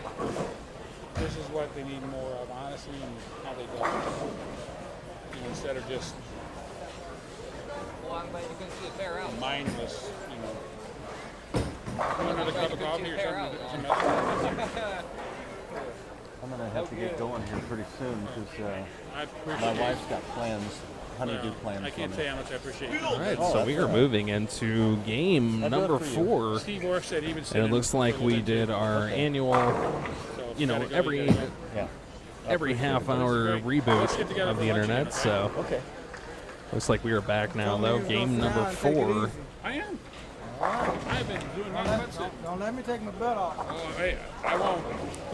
S5: This is what they need more of, honestly, and how they do it. You know, instead of just mindless, you know. Another cup of coffee or something?
S2: I'm going to have to get going here pretty soon because
S5: I appreciate
S2: my wife's got plans, honeydew plans.
S5: I can't
S2: for
S5: tell
S2: me.
S5: you how much I appreciate you.
S1: All right,
S2: Oh,
S1: so
S2: that's
S1: we are
S2: all right.
S1: moving into game
S2: I'll do
S1: number
S2: it for you.
S1: 4.
S5: Steve Orr said he would sit
S1: And it
S5: in
S1: looks like
S5: for a
S1: we
S5: little
S1: did
S5: bit,
S1: our annual,
S5: so if
S1: you know,
S5: gotta go,
S1: every
S5: you gotta go.
S2: Yeah.
S1: every half hour
S5: Let's get
S1: reboot
S5: together
S1: of
S5: for
S1: the
S5: lunch
S1: internet.
S5: again,
S1: So
S2: Okay.
S1: looks like we are back now, though. Game number 4.
S5: I am. I've been doing nothing but sit.
S3: Don't let me take my bet off.
S5: Oh, hey, I won't.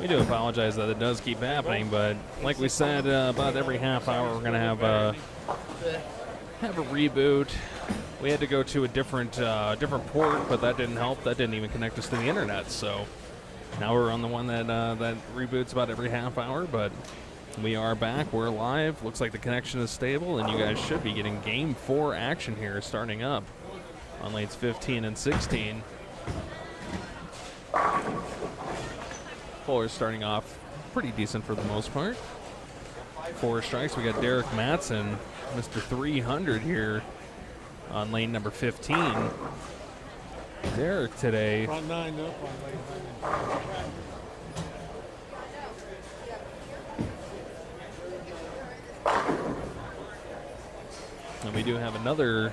S1: We do apologize that it does keep happening, but like we said, about every half hour we're going to have a reboot. We had to go to a different port, but that didn't help. That didn't even connect us to the internet. So now we're on the one that reboots about every half hour, but we are back. We're live. Looks like the connection is stable, and you guys should be getting Game 4 action here starting up on lanes 15 and 16. Fuller starting off pretty decent for the most part. 4 strikes. We got Derek Matson, Mr. 300 here on lane number 15. Derek today.
S3: Front 9 up on lane 9 and 10.
S1: And we do have another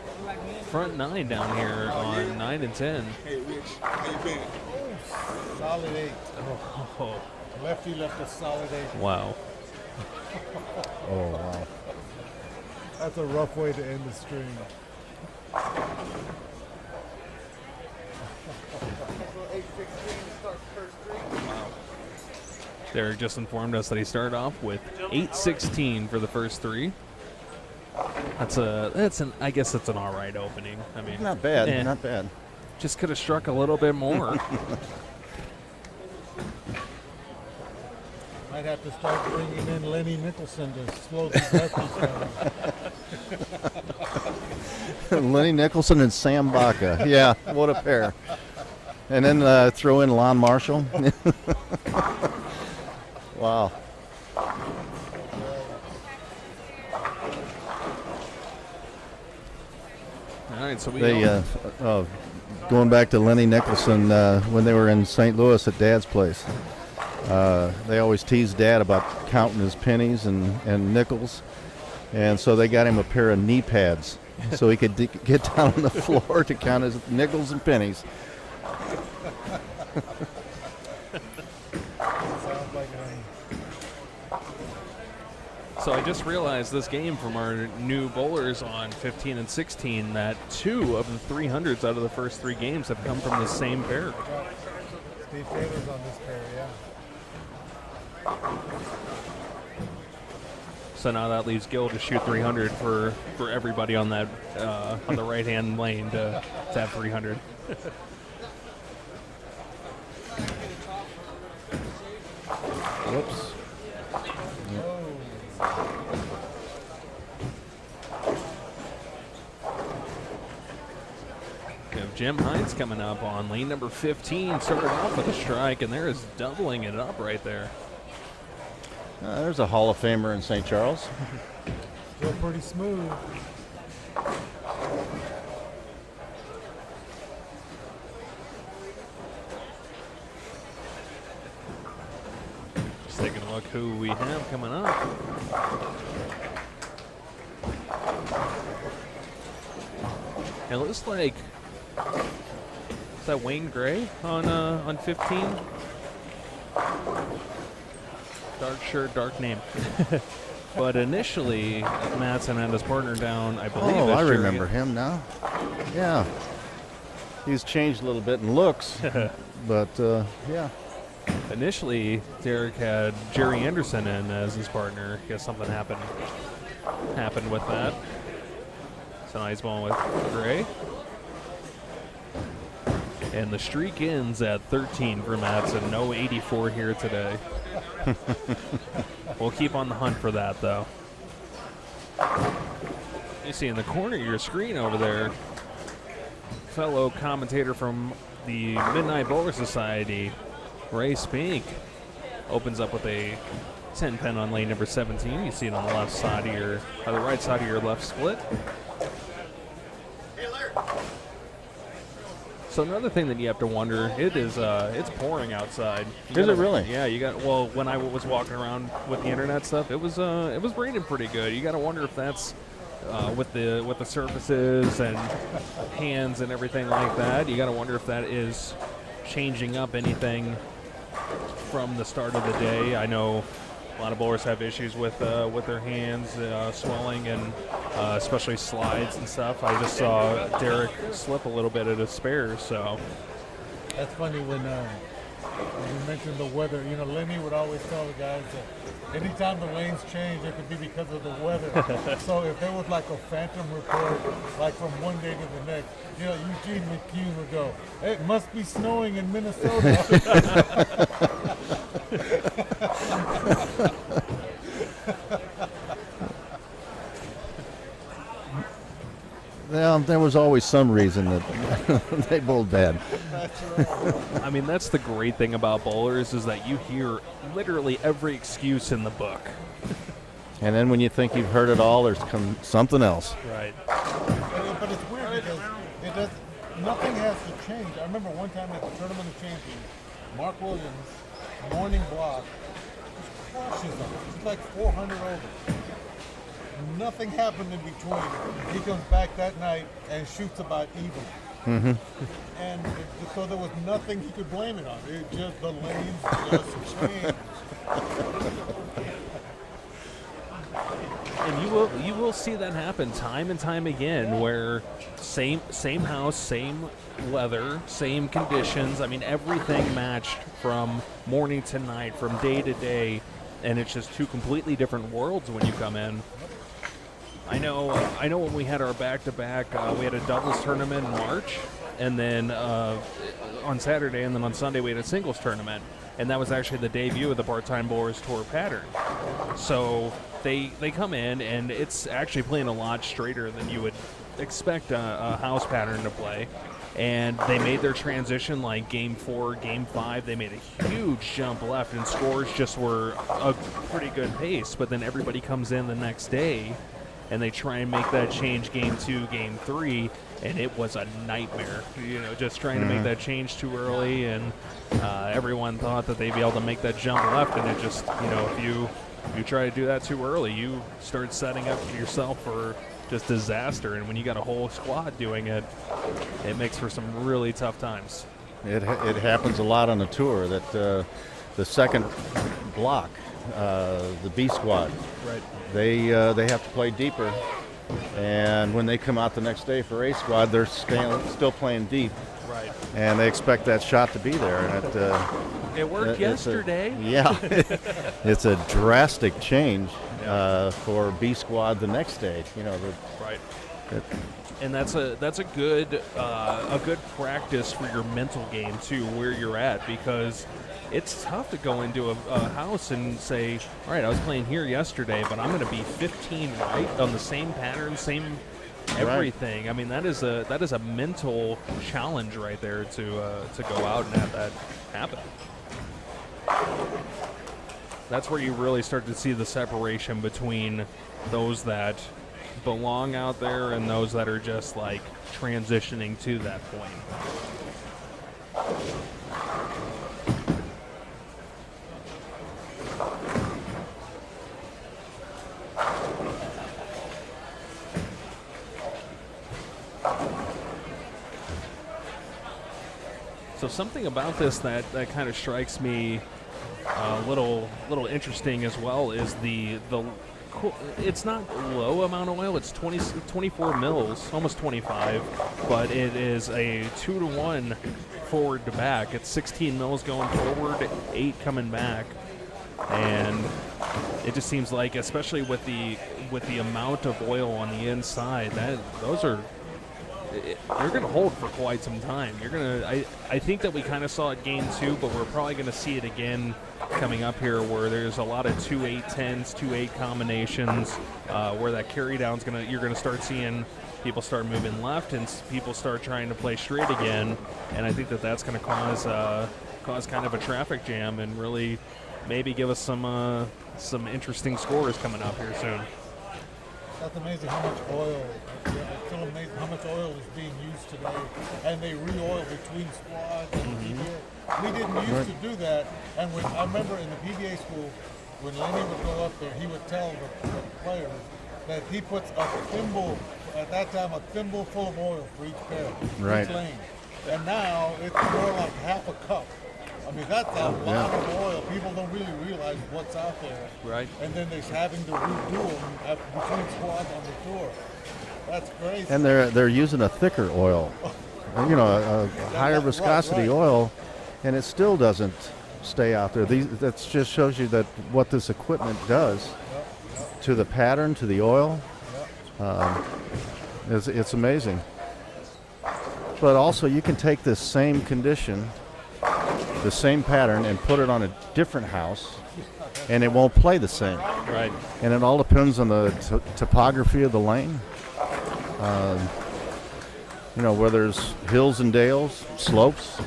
S1: front 9 down here on 9 and 10.
S5: Hey, Rich, how you been?
S3: Solid 8.
S1: Oh,
S3: Lefty left a solid 8.
S1: wow.
S2: Oh, wow.
S3: That's a rough way to end the string.
S1: Derek just informed us that he started off with 8-16 for the first 3. I guess that's an all right opening. I mean,
S2: Not bad.
S1: eh,
S2: Not bad.
S1: just could have struck a little bit more.
S3: Might have to start bringing in Lenny Nicholson to slow the lefties down.
S2: Lenny Nicholson and Sam Baca. Yeah, what a pair. And then throw in Lon Marshall. Wow.
S1: All right, so we
S2: They going back to Lenny Nicholson when they were in St. Louis at Dad's place. They always teased Dad about counting his pennies and nickels, and so they got him a pair of knee pads so he could get down on the floor to count his nickels and pennies.
S3: Sounds like
S1: So I just realized this game from our new bowlers on 15 and 16 that 2 of the 300s out of the first 3 games have come from the same pair.
S3: Steve Taylor's on this pair, yeah.
S1: So now that leaves Gil to shoot 300 for everybody on that on the right hand lane to have 300.
S2: Whoops.
S1: We have Jim Hines coming up on lane number 15. Started off with a strike, and there is doubling it up right there.
S2: There's a Hall of Famer in St. Charles.
S3: Still pretty smooth.
S1: Just taking a look who we have coming up. It looks like, is that Wayne Gray on 15? Dark shirt, dark name. But initially, Madsen had his partner down, I believe.
S2: Oh, I
S1: as
S2: remember him now. Yeah. He's changed a little bit in looks, but yeah.
S1: Initially, Derek had Jerry Anderson in as his partner. I guess something happened with that. It's a nice ball with Gray. And the streak ends at 13 for Madsen. No 84 here today. We'll keep on the hunt for that, though. You see in the corner of your screen over there, fellow commentator from the Midnight Bowler Society, Ray Spink, opens up with a 10 pin on lane number 17. You see it on the left side of your, or the right side of your left split. So another thing that you have to wonder, it's pouring outside.
S2: Is it really?
S1: Yeah, you got, well, when I was walking around with the internet stuff, it was raining pretty good. You got to wonder if that's with the surfaces and hands and everything like that. You got to wonder if that is changing up anything from the start of the day. I know a lot of bowlers have issues with their hands swelling and especially slides and stuff. I just saw Derek slip a little bit at his spares, so.
S3: That's funny when you mentioned the weather. You know, Lenny would always tell the guys that anytime the lanes change, it could be because of the weather. So if there was like a phantom report, like from one day to the next, you know, Eugene McCune would go, "Hey, it must be snowing in Minnesota."
S2: Well, there was always some reason that they bowled bad.
S1: I mean, that's the great thing about bowlers is that you hear literally every excuse in the book.
S2: And then when you think you've heard it all, there's something else.
S1: Right.
S3: But it's weird because nothing has to change. I remember one time at the Tournament of Champions, Mark Williams, morning block, just crushes them. It's like 400 over. Nothing happened in between. He comes back that night and shoots about even. And so there was nothing he could blame it on. It just, the lanes just changed.
S1: And you will see that happen time and time again, where same house, same weather, same conditions. I mean, everything matched from morning to night, from day to day, and it's just two completely different worlds when you come in. I know when we had our back-to-back, we had a doubles tournament in March, and then on Saturday, and then on Sunday we had a singles tournament, and that was actually the debut of the Part-Time Bowlers Tour pattern. So they come in, and it's actually playing a lot straighter than you would expect a house pattern to play. And they made their transition like game 4, game 5. They made a huge jump left, and scores just were a pretty good pace. But then everybody comes in the next day, and they try and make that change game 2, game 3, and it was a nightmare. Just trying to make that change too early, and everyone thought that they'd be able to make that jump left, and it just, if you try to do that too early, you start setting up yourself for just disaster. And when you got a whole squad doing it, it makes for some really tough times.
S2: It happens a lot on the tour that the second block, the B squad,
S1: Right.
S2: they have to play deeper, and when they come out the next day for A squad, they're still playing deep,
S1: Right.
S2: and they expect that shot to be there. And
S1: It worked yesterday.
S2: It's a drastic change for B squad the next day.
S1: Right. And that's a good practice for your mental game too, where you're at, because it's tough to go into a house and say, all right, I was playing here yesterday, but I'm going to be 15 right on the same pattern, same everything. Right. I mean, that is a mental challenge right there to go out and have that happen. That's where you really start to see the separation between those that belong out there and those that are just like transitioning to that point. So something about this that kind of strikes me a little interesting as well is the it's not low amount of oil. It's 24 mils, almost 25, but it is a 2-to-1 forward to back. It's 16 mils going forward, 8 coming back, and it just seems like, especially with the amount of oil on the inside, they're going to hold for quite some time. I think that we kind of saw it game 2, but we're probably going to see it again coming up here, where there's a lot of 2-8-10s, 2-8 combinations, where that carry down's you're going to start seeing people start moving left and people start trying to play straight again, and I think that that's going to cause kind of a traffic jam and really maybe give us some interesting scores coming up here soon.
S3: That's amazing how much oil. It's still amazing how much oil is being used today, and they re-oil between squads and PBA. We didn't used to do that, and I remember in the PBA school, when Lenny would go up there, he would tell the players that he puts a thimble, at that time, a thimble full of oil for each pair, each lane. And now it's more like half a cup. I mean, that's a lot of oil. People don't really realize what's out there.
S1: Right.
S3: And then they're having to redo them between squads on the tour. That's crazy.
S2: And they're using a thicker oil, a higher viscosity oil, and it still doesn't stay out there. That just shows you that what this equipment does to the pattern, to the oil. It's amazing. But also, you can take this same condition, the same pattern, and put it on a different house, and it won't play the same.
S1: Right.
S2: And it all depends on the topography of the lane. Where there's hills and dales, slopes.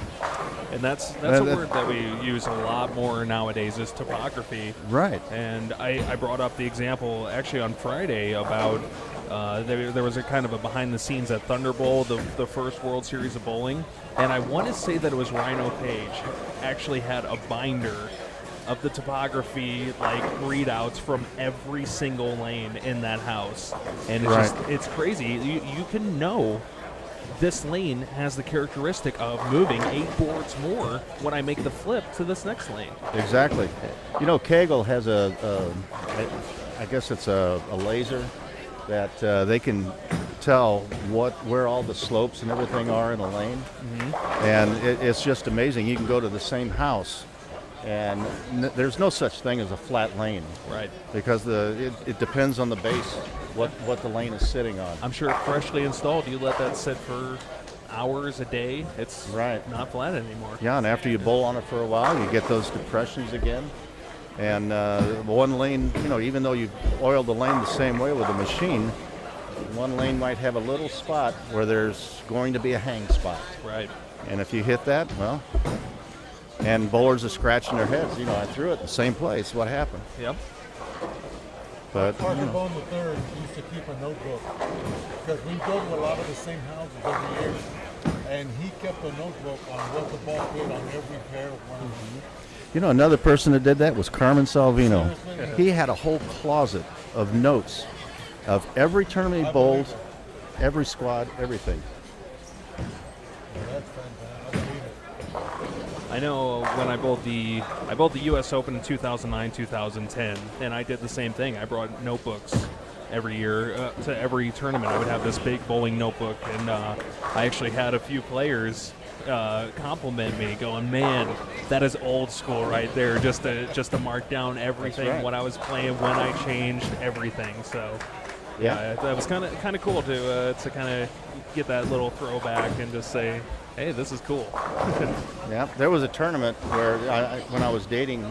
S1: And that's a word that we use a lot more nowadays, is topography.
S2: Right.
S1: And I brought up the example actually on Friday about there was a kind of a behind the scenes at Thunder Bowl, the first World Series of bowling, and I want to say that it was Rhino Page actually had a binder of the topography readouts from every single lane in that house, and it's crazy. You can know this lane has the characteristic of moving 8 boards more when I make the flip to this next lane.
S2: Exactly. Kegel has I guess it's a laser that they can tell where all the slopes and everything are in a lane. And it's just amazing. You can go to the same house, and there's no such thing as a flat lane. Right. Because it depends on the base, what the lane is sitting on.
S1: I'm sure freshly installed, you let that sit for hours a day, it's not flat anymore.
S2: Yeah, and after you bowl on it for a while, you get those depressions again. And one lane, even though you've oiled the lane the same way with the machine, one lane might have a little spot where there's going to be a hang spot.
S1: Right.
S2: And if you hit that, well, and bowlers are scratching their heads. You know, I threw it in the same place. What happened?
S1: Yep.
S2: But
S3: Parker Bone III used to keep a notebook because we go to a lot of the same houses every year, and he kept a notebook on what the ball did on every pair of ones.
S2: you know, another person that did that was Carmen Salvino.
S3: Seriously?
S2: He had a whole closet of notes of every tournament he bowled, every squad, everything.
S3: That's fantastic. I believe it.
S1: I know when I bowled the U.S. Open in 2009, 2010, and I did the same thing. I brought notebooks every year to every tournament. I would have this big bowling notebook, and I actually had a few players compliment me, going, "Man, that is old school right there." Just to mark down everything,
S2: right.
S1: what I was playing, when I changed, everything. So yeah, that was kind of cool to kind of get that little throwback and just say, hey, this is cool.
S2: Yeah, there was a tournament where when I was dating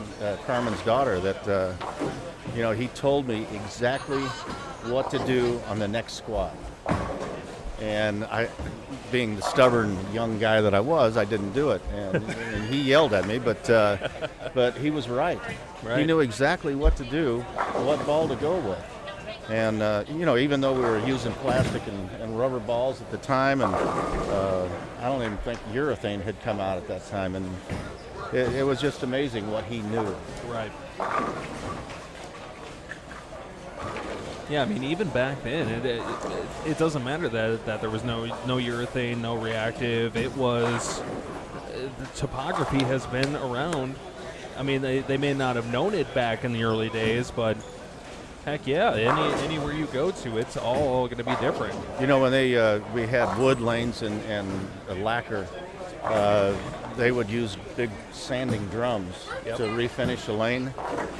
S2: Carmen's daughter that, you know, he told me exactly what to do on the next squad. And I, being the stubborn young guy that I was, I didn't do it. And he yelled at me, but he was right. He knew exactly what to do, what ball to go with. And, you know, even though we were using plastic and rubber balls at the time, and I don't even think urethane had come out at that time, and it was just amazing what he knew.
S1: Right. Yeah, I mean, even back then, it doesn't matter that there was no urethane, no reactive. It was, the topography has been around. I mean, they may not have known it back in the early days, but heck yeah, anywhere you go to, it's all going to be different.
S2: You know, when we had wood lanes and lacquer, they would use big sanding drums to refinish a lane.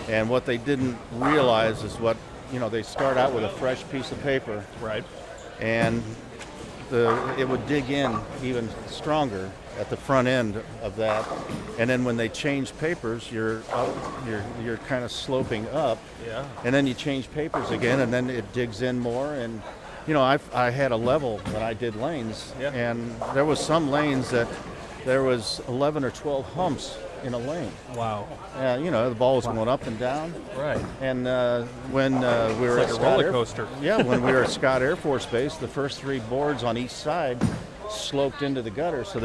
S2: And what they didn't realize is what, you know, they start out with a fresh piece of paper.
S1: Right.
S2: And it would dig in even stronger at the front end of that, and then when they change papers, you're kind of sloping up.
S1: Yeah.
S2: And then you change papers again, and then it digs in more. And you know, I had a level when I did lanes, and there was some lanes that there was 11 or 12 humps in a lane.
S1: Wow.
S2: You know, the ball was going up and down.
S1: Right.
S2: And when we were
S1: It's like
S2: at
S1: a
S2: Scott
S1: roller coaster.
S2: when we were at Scott Air Force Base, the first three boards on each side sloped into the gutter. So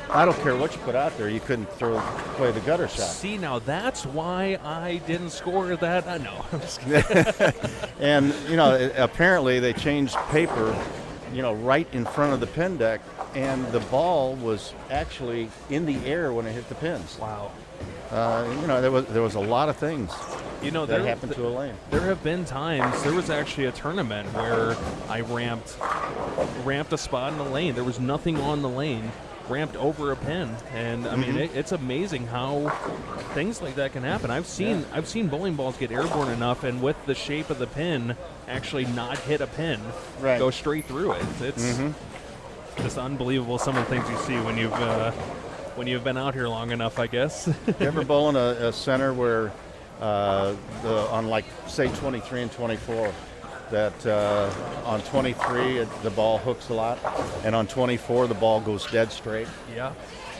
S2: I don't care what you put out there, you couldn't play the gutter shot.
S1: See, now that's why I didn't score that. I know. I'm just kidding.
S2: And you know, apparently they changed paper, you know, right in front of the pin deck, and the ball was actually in the air when it hit the pins.
S1: Wow.
S2: You know, there was a lot of things,
S1: You know,
S2: that happened to a lane.
S1: There have been times, there was actually a tournament where I ramped a spot in the lane. There was nothing on the lane, ramped over a pin. And I mean, it's amazing how things like that can happen. I've seen bowling balls get airborne enough, and with the shape of the pin, actually not hit a pin, go straight through it. It's just unbelievable, some of the things you see when you've been out here long enough, I guess.
S2: You ever bowl in a center where on like say 23 and 24, that on 23 the ball hooks a lot, and on 24 the ball goes dead straight?
S1: Yeah.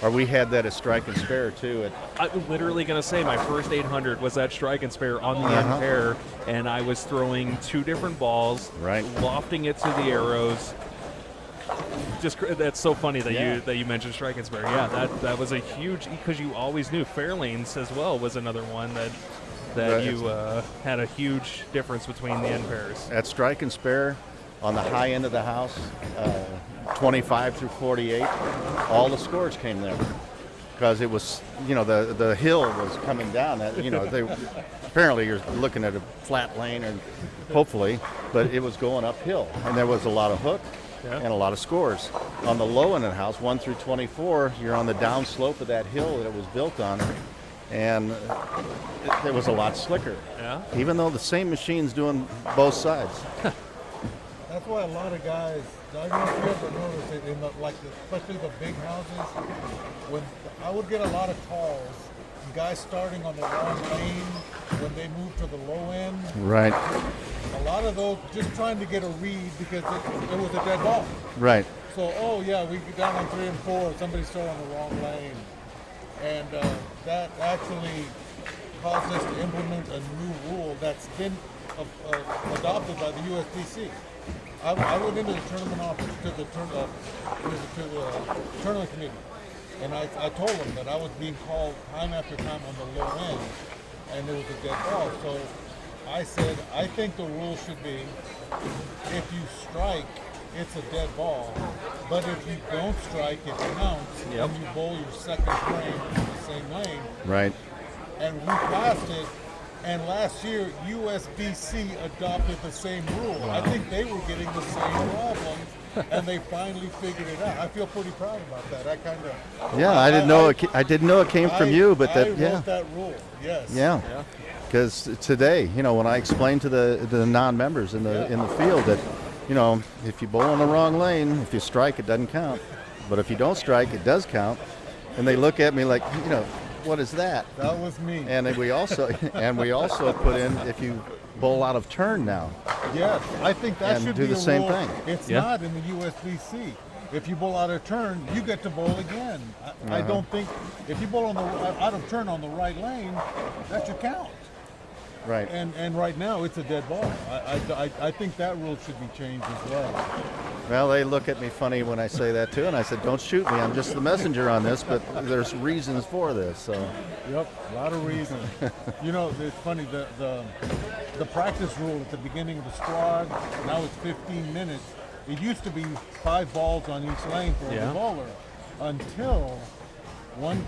S2: Or we had that at strike and spare too.
S1: I'm literally going to say my first 800 was that strike and spare on the end pair, and I was throwing two different balls, lofting it to the arrows. Just that's so funny that you mentioned strike and spare. Yeah, that was a huge, because you always knew Fairlanes as well was another one that you had a huge difference between the end pairs.
S2: At strike and spare, on the high end of the house, 25 through 48, all the scores came there, because it was, you know, the hill was coming down. You know, apparently you're looking at a flat lane, and hopefully, but it was going uphill, and there was a lot of hook. And a lot of scores. On the low end of the house, 1 through 24, you're on the downslope of that hill that it was built on, and it was a lot slicker. Yeah. Even though the same machine's doing both sides.
S3: That's why a lot of guys, I don't know if you ever noticed it, especially the big houses, when I would get a lot of calls guys starting on the wrong lane when they move to the low end.
S2: Right.
S3: A lot of those just trying to get a read because it was a dead ball.
S2: Right.
S3: So, oh yeah, we get down on 3 and 4. Somebody started on the wrong lane, and that actually caused us to implement a new rule that's been adopted by the USDC. I went into the tournament office to the tournament committee, and I told them that I was being called time after time on the low end, and it was a dead ball. So I said, I think the rule should be, if you strike, it's a dead ball. But if you don't strike, it counts, and you bowl your second frame in the same lane.
S2: Right.
S3: And we passed it. And last year, USBC adopted the same rule. Wow. I think they were getting the same problem, and they finally figured it out. I feel pretty proud about that.
S2: I didn't know it came from you, but
S3: I wrote that rule. Yes.
S2: Yeah. Because today, when I explained to the non-members in the field that, if you bowl in the wrong lane, if you strike, it doesn't count. But if you don't strike, it does count. And they look at me like, what is that?
S3: That was me.
S2: And we also put in, if you bowl out of turn now.
S3: Yes, I think that should
S2: do
S3: be
S2: the same thing.
S3: It's not in the USBC. If you bowl out of turn, you get to bowl again. I don't think if you bowl out of turn on the right lane, that should count.
S2: Right.
S3: And right now it's a dead ball. I think that rule should be changed as well.
S2: Well, they look at me funny when I say that too, and I said, "Don't shoot me. I'm just the messenger on this, but there's reasons for this." So.
S3: Yep, a lot of reasons. It's funny. The practice rule at the beginning of the squad, now it's 15 minutes. It used to be 5 balls on each lane for the bowler, until one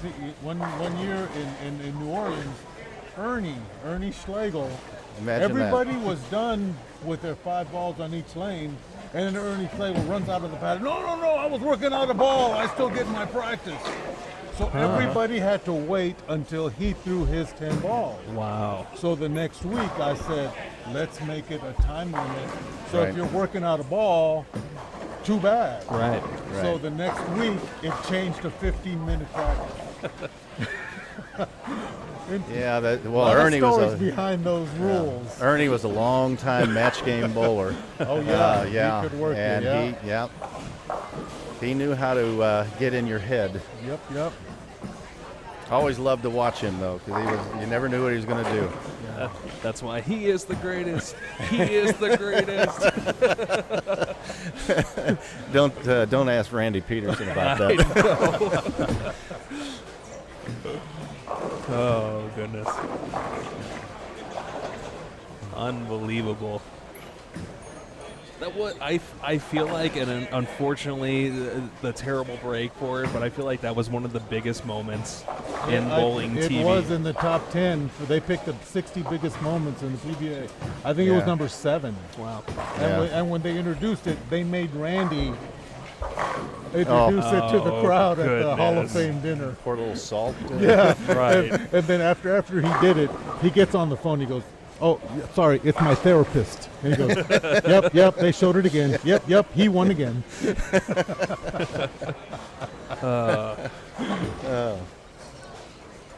S3: year in New Orleans, Ernie Schlegel. Everybody was done with their 5 balls on each lane. And then Ernie Schlegel runs out of the pad. No, I was working out a ball. I still get my practice. So everybody had to wait until he threw his 10 balls.
S1: Wow.
S3: So the next week I said, let's make it a time limit. So if you're working out a ball, too bad.
S1: Right.
S3: So the next week it changed to 15-minute practice.
S2: Ernie was
S3: behind those rules.
S2: Ernie was a long-time match game bowler.
S3: Oh yeah, he could work
S2: and
S3: it.
S2: He knew how to get in your head.
S3: Yep.
S2: Always loved to watch him though, because you never knew what he was going to do.
S1: That's why he is the greatest. He is the greatest.
S2: Don't ask Randy Peterson about that.
S1: Oh, goodness. Unbelievable. That what I feel like, and unfortunately, the terrible break for it, but I feel like that was one of the biggest moments in bowling TV.
S3: It was in the top 10. They picked the 60 biggest moments in the PBA. I think it was number 7.
S1: Wow.
S3: And when they introduced it, they made Randy introduce it to the crowd at the Hall of Fame dinner.
S2: Pour a little salt.
S3: Yeah.
S1: Right.
S3: And then after he did it, he gets on the phone. He goes, "Oh, sorry, it's my therapist." And he goes, "Yep, they showed it again. Yep, he won again."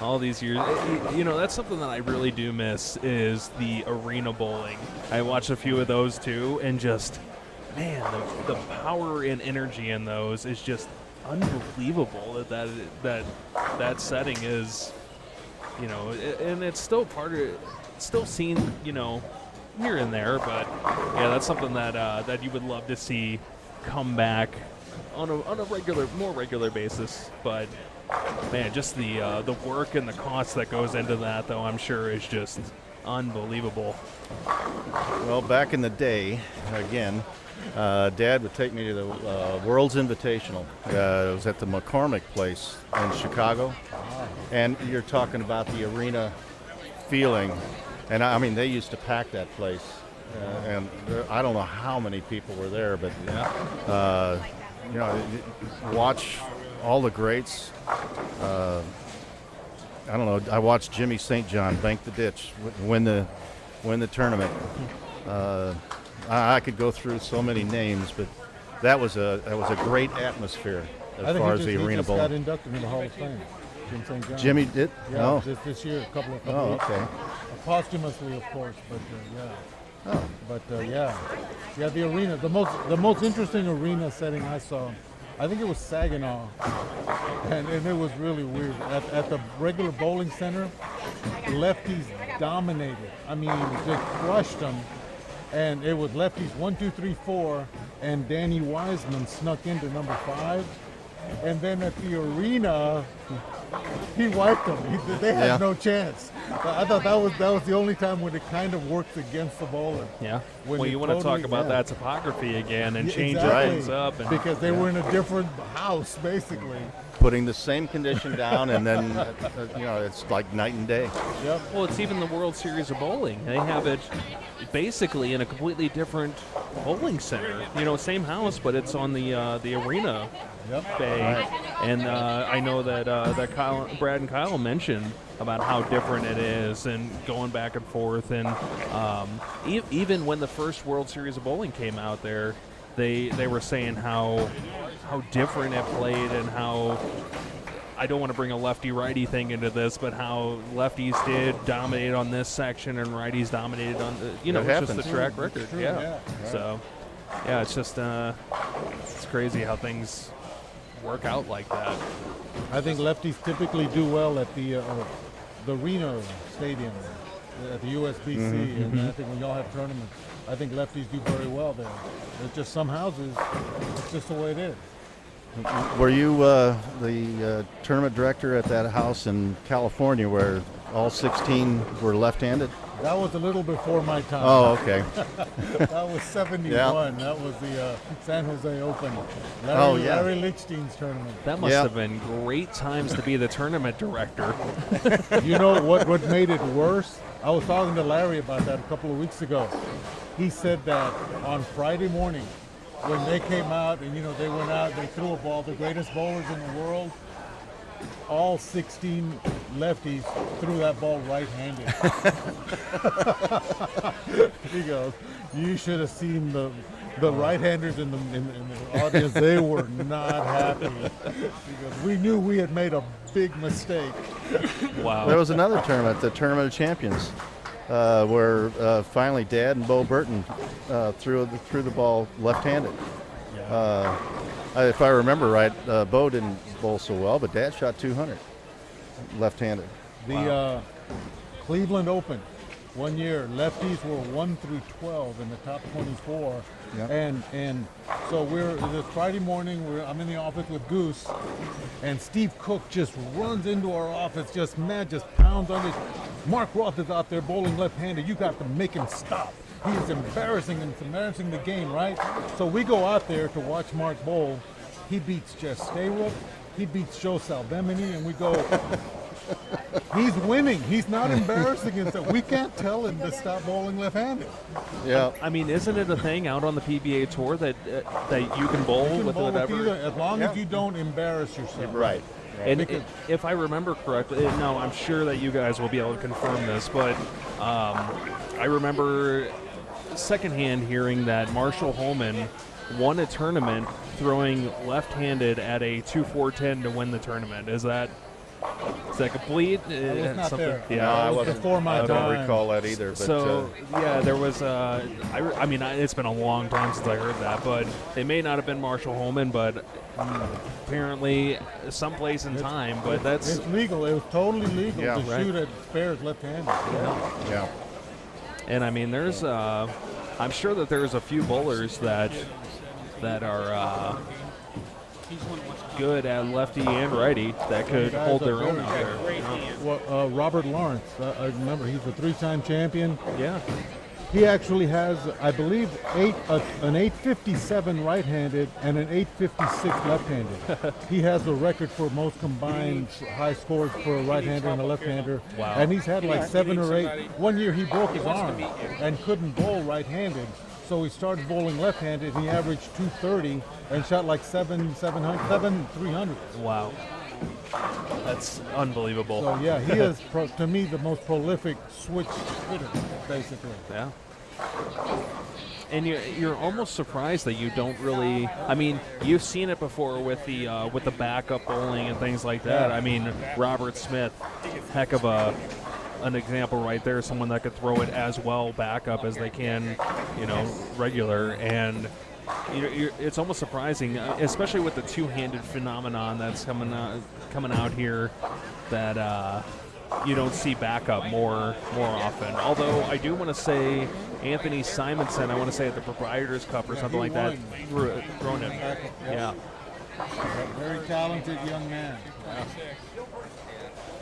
S1: All these years, that's something that I really do miss is the arena bowling. I watched a few of those too, and just, man, the power and energy in those is just unbelievable. That setting is, and it's still part of it. Still seen, here and there, but yeah, that's something that you would love to see come back on a more regular basis. But man, just the work and the cost that goes into that, though, I'm sure is just unbelievable.
S2: Well, back in the day, again, Dad would take me to the World's Invitational. It was at the McCormick Place in Chicago, and you're talking about the arena feeling. And I mean, they used to pack that place, and I don't know how many people were there, but watch all the greats. I don't know. I watched Jimmy St. John bank the ditch, win the tournament. I could go through so many names, but that was a great atmosphere as far as the arena bowl.
S3: He just got inducted in the Hall of Fame. in St. John.
S2: Jimmy did?
S3: Yeah,
S2: Oh.
S3: just this year, a couple
S2: Oh,
S3: weeks.
S2: okay.
S3: Posthumously, of course, but yeah.
S2: Oh.
S3: But yeah, the arena, the most interesting arena setting I saw, I think it was Saginaw, and it was really weird. At the regular bowling center, lefties dominated. I mean, they crushed them, and it was lefties 1, 2, 3, 4, and Danny Wiseman snuck into number 5, and then at the arena, he wiped them. They had
S2: Yeah.
S3: no chance. I thought that was the only time when it kind of worked against the bowler.
S1: Yeah.
S3: When
S1: Well,
S3: it
S1: you want to
S3: totally-
S1: talk about
S3: yeah.
S1: that topography again and
S3: Yeah,
S1: change
S3: exactly.
S1: things up. And
S3: Because they were in a different house, basically.
S2: Putting the same condition down, and then, it's like night and day.
S3: Yep.
S1: well, it's even the World Series of Bowling. They have it basically in a completely different bowling center. Same house, but it's on the arena
S3: Yep.
S1: bay. And I know that Brad and Kyle mentioned about how different it is and going back and forth. And even when the first World Series of Bowling came out there, they were saying how different it played and how, I don't want to bring a lefty-righty thing into this, but how lefties did dominate on this section and righties dominated on the,
S2: It
S1: it's just
S2: happens.
S1: the track record.
S3: True,
S1: Yeah.
S3: yeah.
S1: So, yeah, it's just it's crazy how things work out like that.
S3: I think lefties typically do well at the Reno Stadium, at the USBC,
S1: Mm-hmm.
S3: and I think when y'all have tournaments, I think lefties do very well there. There's just some houses, it's just the way it is.
S2: Were you the tournament director at that house in California where all 16 were left-handed?
S3: That was a little before my time.
S2: Oh, okay.
S3: That was 71.
S2: Yeah.
S3: That was the San Jose Open.
S2: Oh, yeah.
S3: Larry Lichstein's tournament.
S1: That must
S2: Yeah.
S1: have been great times to be the tournament director.
S3: You know what made it worse? I was talking to Larry about that a couple of weeks ago. He said that on Friday morning, when they came out and they went out, they threw a ball, the greatest bowlers in the world, all 16 lefties threw that ball right-handed. He goes, you should have seen the right-handers in the audience. They were not happy. Because we knew we had made a big mistake.
S1: Wow.
S2: There was another tournament, the Tournament of Champions, where finally Dad and Bo Burton threw the ball left-handed. If I remember right, Bo didn't bowl so well, but Dad shot 200 left-handed.
S3: The Cleveland Open, one year, lefties were 1 through 12 in the top 24.
S2: Yep.
S3: And so this Friday morning, I'm in the office with Goose, and Steve Cook just runs into our office, just pounds on his. Mark Roth is out there bowling left-handed. You got to make him stop. He is embarrassing the game, right? So we go out there to watch Mark bowl. He beats Jess Stayrook. He beats Joe Salvemini, and we go, he's winning. He's not embarrassing himself. We can't tell him to stop bowling left-handed.
S2: Yeah.
S1: I mean, isn't it a thing out on the PBA tour that you can bowl
S3: You can
S1: with
S3: bowl with
S1: whatever?
S3: either, as long
S2: Yeah.
S3: as you don't embarrass yourself.
S2: Right.
S1: And
S3: Because-
S1: if I remember correctly, no, I'm sure that you guys will be able to confirm this, but I remember secondhand hearing that Marshall Holman won a tournament throwing left-handed at a 2-4-10 to win the tournament. Is that complete?
S3: I was not there.
S1: Yeah,
S2: No, I
S3: was
S2: wasn't.
S3: before my
S2: I don't
S3: time.
S2: recall that either. But
S1: So yeah, there was. I mean, it's been a long time since I heard that, but it may not have been Marshall Holman, but apparently someplace in time. But that's
S3: It's legal. It was totally legal
S2: Yeah,
S3: to
S1: right.
S3: shoot at spares left-handed.
S2: yeah.
S1: and I mean, there's. I'm sure that there's a few bowlers that are good at lefty and righty that could
S3: guys
S1: hold
S3: are
S1: their own
S3: very
S1: out there.
S5: Great hand.
S3: Well, Robert Lawrence, I remember he's a 3-time champion.
S1: Yeah.
S3: He actually has, I believe, an 857 right-handed and an 856 left-handed. He has the record for most combined high scores for a right-hander and a left-hander.
S1: Wow.
S3: And he's had like 7 or 8.
S5: somebody
S3: One year he broke his
S5: wants to
S3: arm
S5: beat you.
S3: and couldn't bowl right-handed. So he started bowling left-handed. He averaged 230 and shot like 300.
S1: Wow. That's unbelievable.
S3: So yeah, he is to me the most prolific switch hitter, basically.
S1: Yeah. And you're almost surprised that you don't really. I mean, you've seen it before with the backup bowling and things like that.
S3: Yeah.
S1: I mean, Robert Smith, heck of an example right there. Someone that could throw it as well backup as they can, regular. And it's almost surprising, especially with the two-handed phenomenon that's coming out here, that you don't see backup more often. Although I do want to say Anthony Simonson, I want to say at the Proprietors Cup or something like that, thrown it. Yeah.
S3: Very talented young man.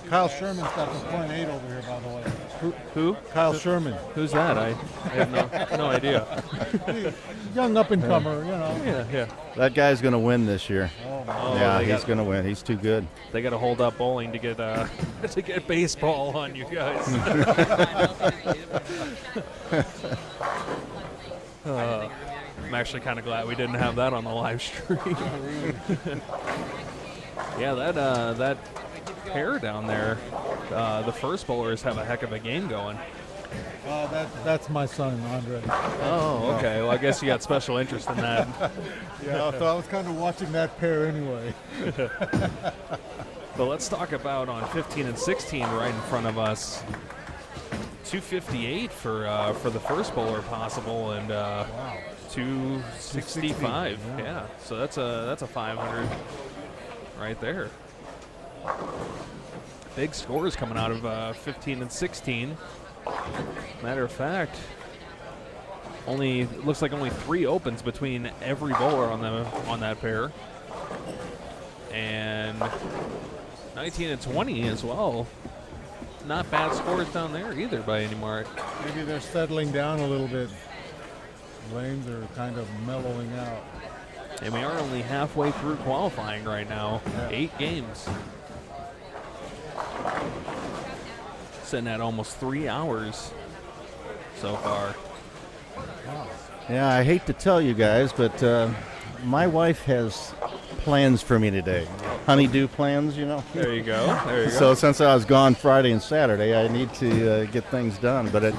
S3: Kyle Sherman's got the .8 over here, by the way.
S1: Who?
S3: Kyle Sherman.
S1: Who's that? I have no idea.
S3: Young up-and-comer,
S1: Yeah.
S2: That guy's going to win this year.
S1: Oh,
S2: Yeah, he's going to win. He's too good.
S1: They got to hold up bowling to get to get baseball on you guys. I'm actually kind of glad we didn't have that on the live stream. Yeah, that pair down there, the first bowlers have a heck of a game going.
S3: That's my son, Andre.
S1: Oh, okay. Well, I guess you got special interest in that.
S3: Yeah, so I was kind of watching that pair anyway.
S1: But let's talk about on 15 and 16 right in front of us. 258 for the first bowler possible, and 265. Yeah. So that's a 500 right there. Big scores coming out of 15 and 16. Matter of fact, looks like only 3 opens between every bowler on that pair, and 19 and 20 as well. Not bad scores down there either by any mark.
S3: Maybe they're settling down a little bit. Lanes are kind of mellowing out.
S1: And we are only halfway through qualifying right now.
S3: Yeah.
S1: 8 games. Sitting at almost 3 hours so far.
S2: Yeah, I hate to tell you guys, but my wife has plans for me today. Honeydew plans,
S1: There you go.
S2: So since I was gone Friday and Saturday, I need to get things done. But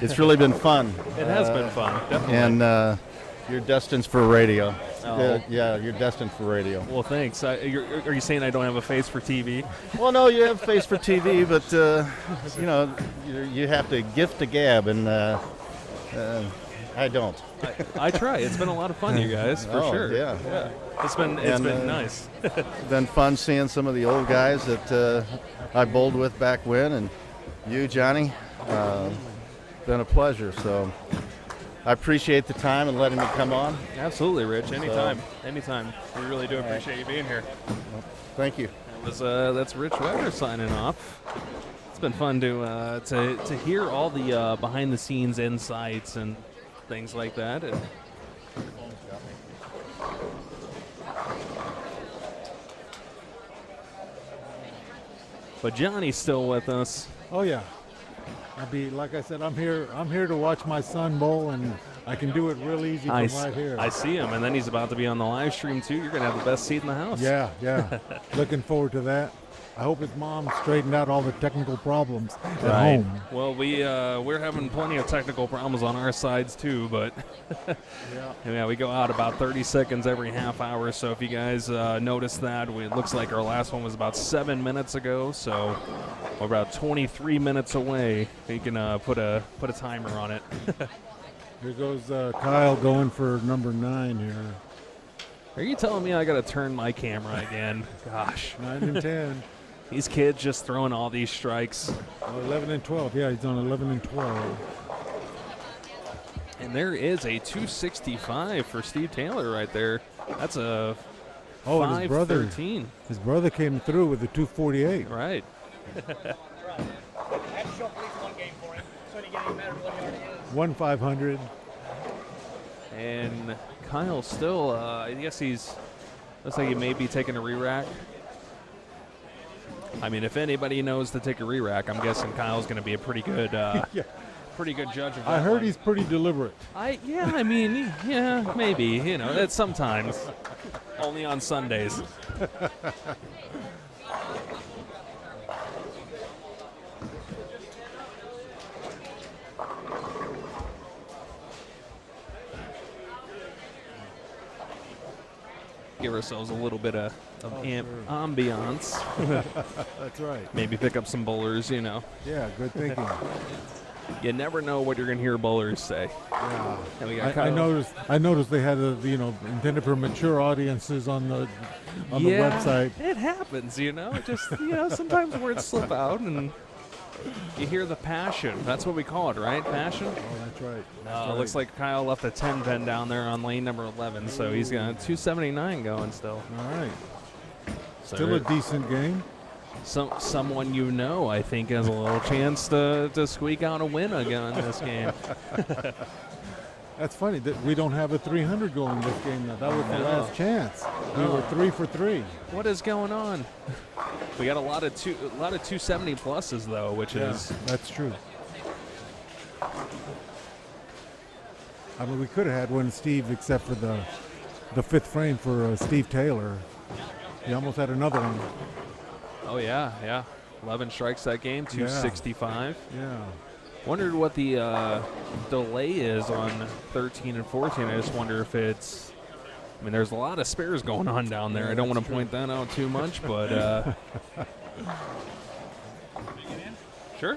S2: it's really been fun.
S1: It has been fun, definitely.
S2: And you're destined for radio.
S1: Oh.
S2: Yeah, you're destined for radio.
S1: Well, thanks. Are you saying I don't have a face for TV?
S2: Well, no, you have face for TV, but you have to gift the gab, and I don't.
S1: I try. It's been a lot of fun, you guys, for sure.
S2: Yeah.
S1: It's been nice.
S2: Been fun seeing some of the old guys that I bowled with back when, and you, Johnny. Been a pleasure. So I appreciate the time and letting me come on.
S1: Absolutely, Rich. Anytime. We really do appreciate you being here.
S2: Thank you.
S1: That's Rich Weber signing off. It's been fun to hear all the behind the scenes insights and things like that. But Johnny's still with us.
S3: Oh yeah. Like I said, I'm here to watch my son bowl, and I can do it real easy from right here.
S1: I see him, and then he's about to be on the live stream too. You're gonna have the best seat in the house.
S3: Yeah. Looking forward to that. I hope his mom straightened out all the technical problems at home.
S1: Well, we're having plenty of technical problems on our sides too, but yeah, we go out about 30 seconds every half hour. So if you guys noticed that, it looks like our last one was about 7 minutes ago. So we're about 23 minutes away. You can put a timer on it.
S3: Here goes Kyle going for number 9 here.
S1: Are you telling me I got to turn my camera again? Gosh.
S3: 9 and 10.
S1: These kids just throwing all these strikes.
S3: 11 and 12. Yeah, he's on 11 and 12.
S1: And there is a 265 for Steve Taylor right there. That's a 513.
S3: His brother came through with a 248.
S1: Right.
S3: One 500.
S1: And Kyle still, I guess looks like he may be taking a re-rack. I mean, if anybody knows to take a re-rack, I'm guessing Kyle's going to be a pretty good pretty good judge of that.
S3: I heard
S1: one.
S3: he's pretty deliberate.
S1: Maybe. That's sometimes. Only on Sundays. give ourselves a little bit of
S3: sure.
S1: ambiance.
S3: That's right.
S1: Maybe pick up some bowlers, you know.
S3: Yeah, good thinking.
S1: You never know what you're going to hear bowlers say.
S3: Yeah.
S1: And we got
S3: I noticed they had intended for mature audiences on the website.
S1: It happens, you know. It just sometimes words slip out and you hear the passion. That's what we call it, right? Passion?
S3: Oh, that's right.
S1: It looks like Kyle left a 10 pin down there on lane number 11, so he's got a 279 going still.
S3: All right.
S1: So
S3: Still a decent game.
S1: Someone I think has a little chance to squeak out a win again in this game.
S3: That's funny that we don't have a 300 going this game now. That was the last chance. We were 3 for 3.
S1: What is going on? We got a lot of 270 pluses though, which is
S3: that's true. I mean, we could have had one, Steve, except for the fifth frame for Steve Taylor. He almost had another one.
S1: Oh yeah. 11 strikes that game, 265.
S3: Yeah.
S1: Wondered what the delay is on 13 and 14. I just wonder if it's. I mean, there's a lot of spares going on down there. I don't want to point that out too much, but. Sure.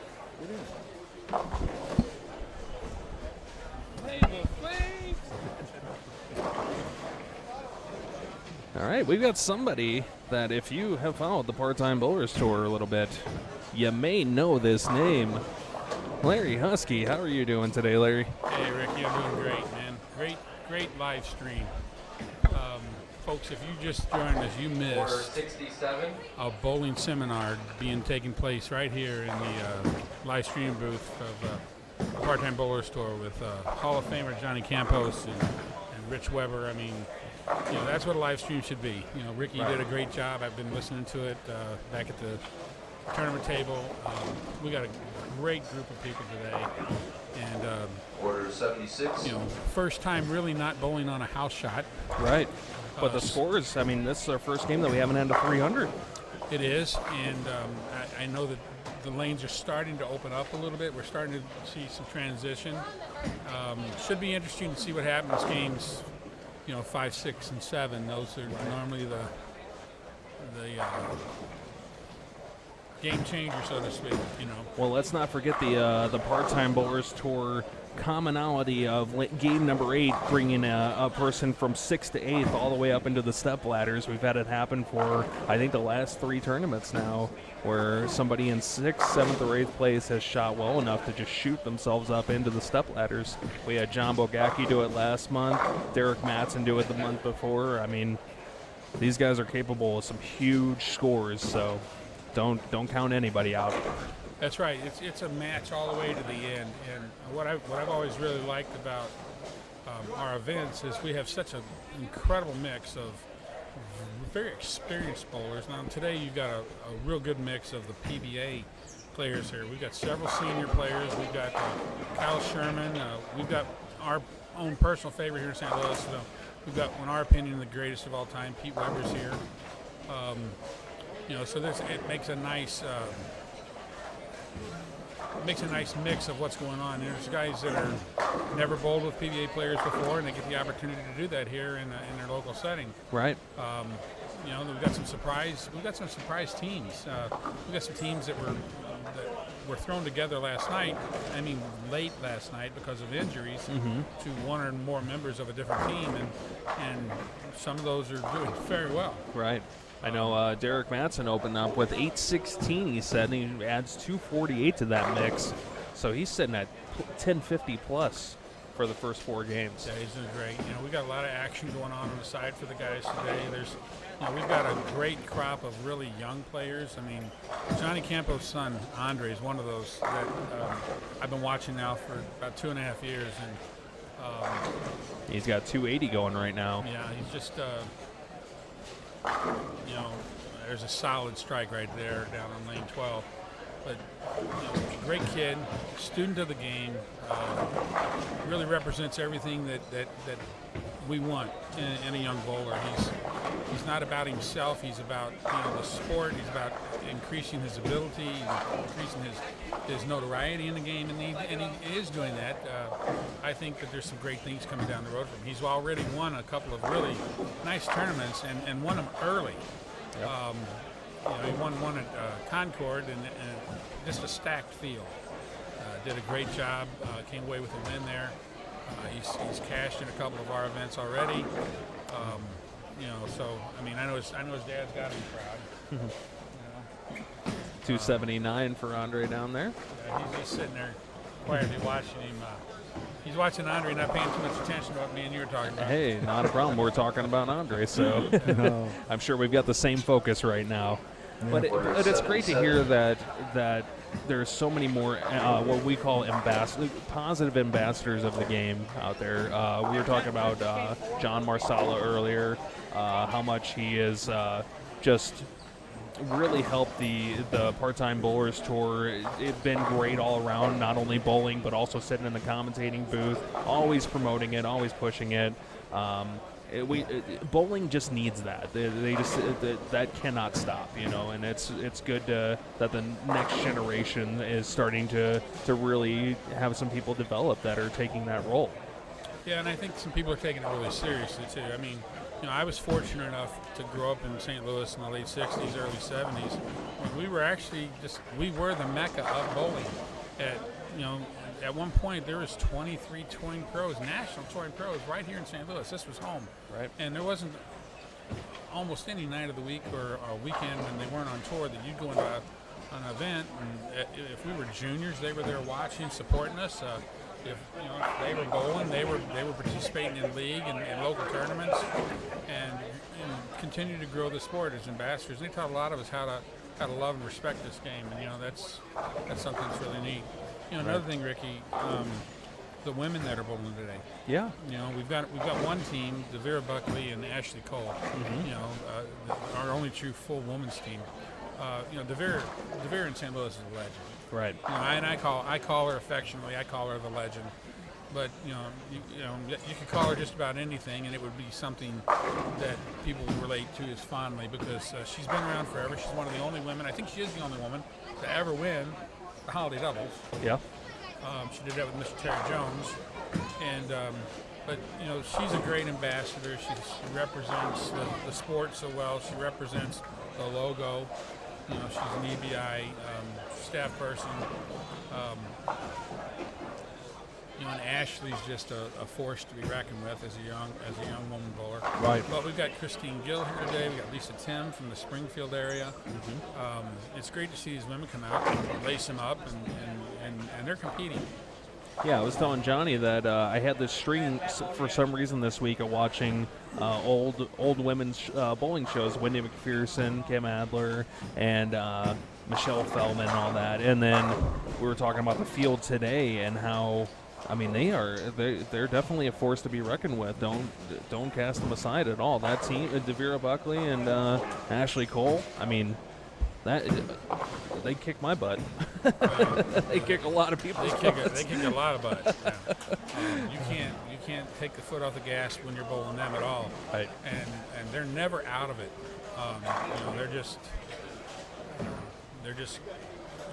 S1: All right, we've got somebody that if you have followed the Part-Time Bowlers Tour a little bit, you may know this name. Larry Huskey, how are you doing today, Larry?
S5: Hey, Ricky, I'm doing great, man. Great live stream. Folks, if you just joined us, you missed
S1: 67.
S5: a bowling seminar taking place right here in the live stream booth of the Part-Time Bowlers Tour with Hall of Famer Johnny Campos and Rich Weber. I mean, that's what a live stream should be. Ricky did a great job. I've been listening to it back at the tournament table. We got a great group of people today. And
S1: Order 76.
S5: First time really not bowling on a house shot.
S1: Right. But the scores, I mean, this is our first game that we haven't had a 300.
S5: It is, and I know that the lanes are starting to open up a little bit. We're starting to see some transition. Should be interesting to see what happens games, 5, 6, and 7. Those are normally the game changer, so to speak.
S1: Well, let's not forget the Part-Time Bowlers Tour commonality of game number 8, bringing a person from 6th to 8th all the way up into the step ladders. We've had it happen for, I think, the last 3 tournaments now, where somebody in 6th, 7th, or 8th place has shot well enough to just shoot themselves up into the step ladders. We had John Bogacki do it last month, Derek Mattson do it the month before. I mean, these guys are capable of some huge scores, so don't count anybody out.
S5: That's right. It's a match all the way to the end. And what I've always really liked about our events is we have such an incredible mix of very experienced bowlers. Now today you've got a real good mix of the PBA players here. We've got several senior players. We've got Kyle Sherman. We've got our own personal favorite here in St. Louis. So we've got, in our opinion, the greatest of all time. Pete Weber's here. So it makes a nice. Makes a nice mix of what's going on. There's guys that are never bowled with PBA players before, and they get the opportunity to do that here in their local setting.
S1: Right.
S5: We've got some surprise. We've got some surprise teams. We've got some teams that were thrown together last night. I mean, late last night because of injuries to one or more members of a different team, and some of those are doing very well.
S1: Right. I know Derek Mattson opened up with 816, he said, and he adds 248 to that mix. So he's sitting at 1050 plus for the first 4 games.
S5: Yeah, he's doing great. We got a lot of action going on the side for the guys today. We've got a great crop of really young players. I mean, Johnny Campos' son, Andre, is one of those that I've been watching now for about 2.5 years. And
S1: he's got 280 going right now.
S5: Yeah, he's just... there's a solid strike right there down on lane 12. But great kid, student of the game, really represents everything that we want in a young bowler. he's not about himself. He's about the sport. He's about increasing his ability, increasing his notoriety in the game, and he is doing that. I think that there's some great things coming down the road for him. He's already won a couple of really nice tournaments and won them early.
S1: Yep.
S5: He won one at Concord and just a stacked field. Did a great job. Came away with a win there. He's cashed in a couple of our events already. So I mean, I know his dad's got to be proud.
S1: 279 for Andre down there.
S5: Yeah, he's sitting there quietly watching him. He's watching Andre, not paying too much attention to what me and you were talking about.
S1: Hey, not a problem. We're talking about Andre, so I'm sure we've got the same focus right now. But it's great to hear that there's so many more what we call positive ambassadors of the game out there. We were talking about John Marsala earlier, how much he is just really helped the part-time bowlers tour. It's been great all around, not only bowling but also sitting in the commentating booth, always promoting it, always pushing it. Bowling just needs that. They just that cannot stop, and it's good that the next generation is starting to really have some people develop that are taking that role.
S5: Yeah, and I think some people are taking it really seriously too. I mean, I was fortunate enough to grow up in St. Louis in the late 60s, early 70s. When we were actually we were the mecca of bowling. At one point there was 23 touring pros, national touring pros, right here in St. Louis. This was home.
S1: Right.
S5: And there wasn't almost any night of the week or a weekend when they weren't on tour that you'd go into an event. And if we were juniors, they were there watching, supporting us. If they were bowling, they were participating in league and local tournaments, and continue to grow the sport as ambassadors. They taught a lot of us how to love and respect this game, and that's something that's really neat. Another thing, Ricky, the women that are bowling today.
S1: Yeah.
S5: We've got one team, Devera Buckley and Ashley Cole. Mm-hmm. Our only true full women's team. Devera in St. Louis is a legend.
S1: Right.
S5: And I call her affectionately. I call her the legend. But you could call her just about anything, and it would be something that people relate to as fondly because she's been around forever. She's one of the only women. I think she is the only woman to ever win the holiday doubles.
S1: Yeah.
S5: She did that with Mr. Terry Jones, and but she's a great ambassador. She represents the sport so well. She represents the logo. She's an EBI staff person. And Ashley's just a force to be reckoned with as a young woman bowler.
S1: Right.
S5: But we've got Christine Gill here today. We got Lisa Tim from the Springfield area. Mm-hmm. It's great to see these women come out and lace them up, and they're competing.
S1: Yeah, I was telling Johnny that I had this string for some reason this week of watching old women's bowling shows, Wendy McPherson, Kim Adler, and Michelle Feldman and all that. And then we were talking about the field today and how, I mean, they're definitely a force to be reckoned with. Don't cast them aside at all. That team, Devera Buckley and Ashley Cole, I mean, they kick my butt. They kick a lot of people's butts.
S5: They kick a lot of butt. Yeah. You can't take the foot off the gas when you're bowling them at all.
S1: Right.
S5: And they're never out of it. They're just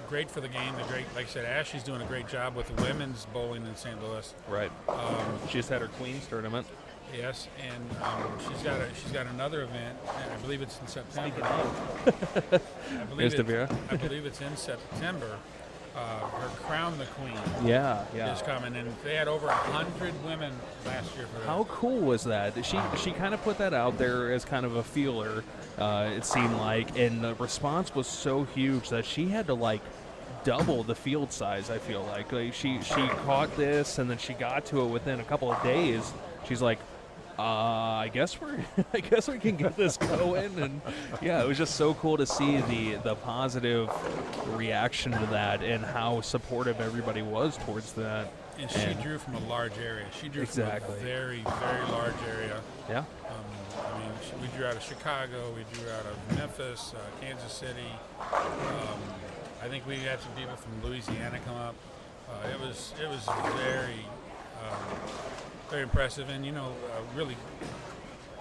S5: great for the game. They're great. Like I said, Ashley's doing a great job with the women's bowling in St. Louis.
S1: Right. She just had her Queens tournament.
S5: Yes, and she's got another event, and I believe it's in September. I believe it's in September. Her Crown the Queen.
S1: Yeah.
S5: Is coming, and they had over 100 women last year for that.
S1: How cool was that? She kind of put that out there as kind of a feeler. It seemed like, and the response was so huge that she had to double the field size. I feel like she caught this, and then she got to it within a couple of days. She's like, I guess we can get this going. And yeah, it was just so cool to see the positive reaction to that and how supportive everybody was towards that.
S5: And she drew from a large area. She drew from a very, very large area.
S1: Yeah.
S5: We drew out of Chicago. We drew out of Memphis, Kansas City. I think we had some people from Louisiana come up. It was very, very impressive, and really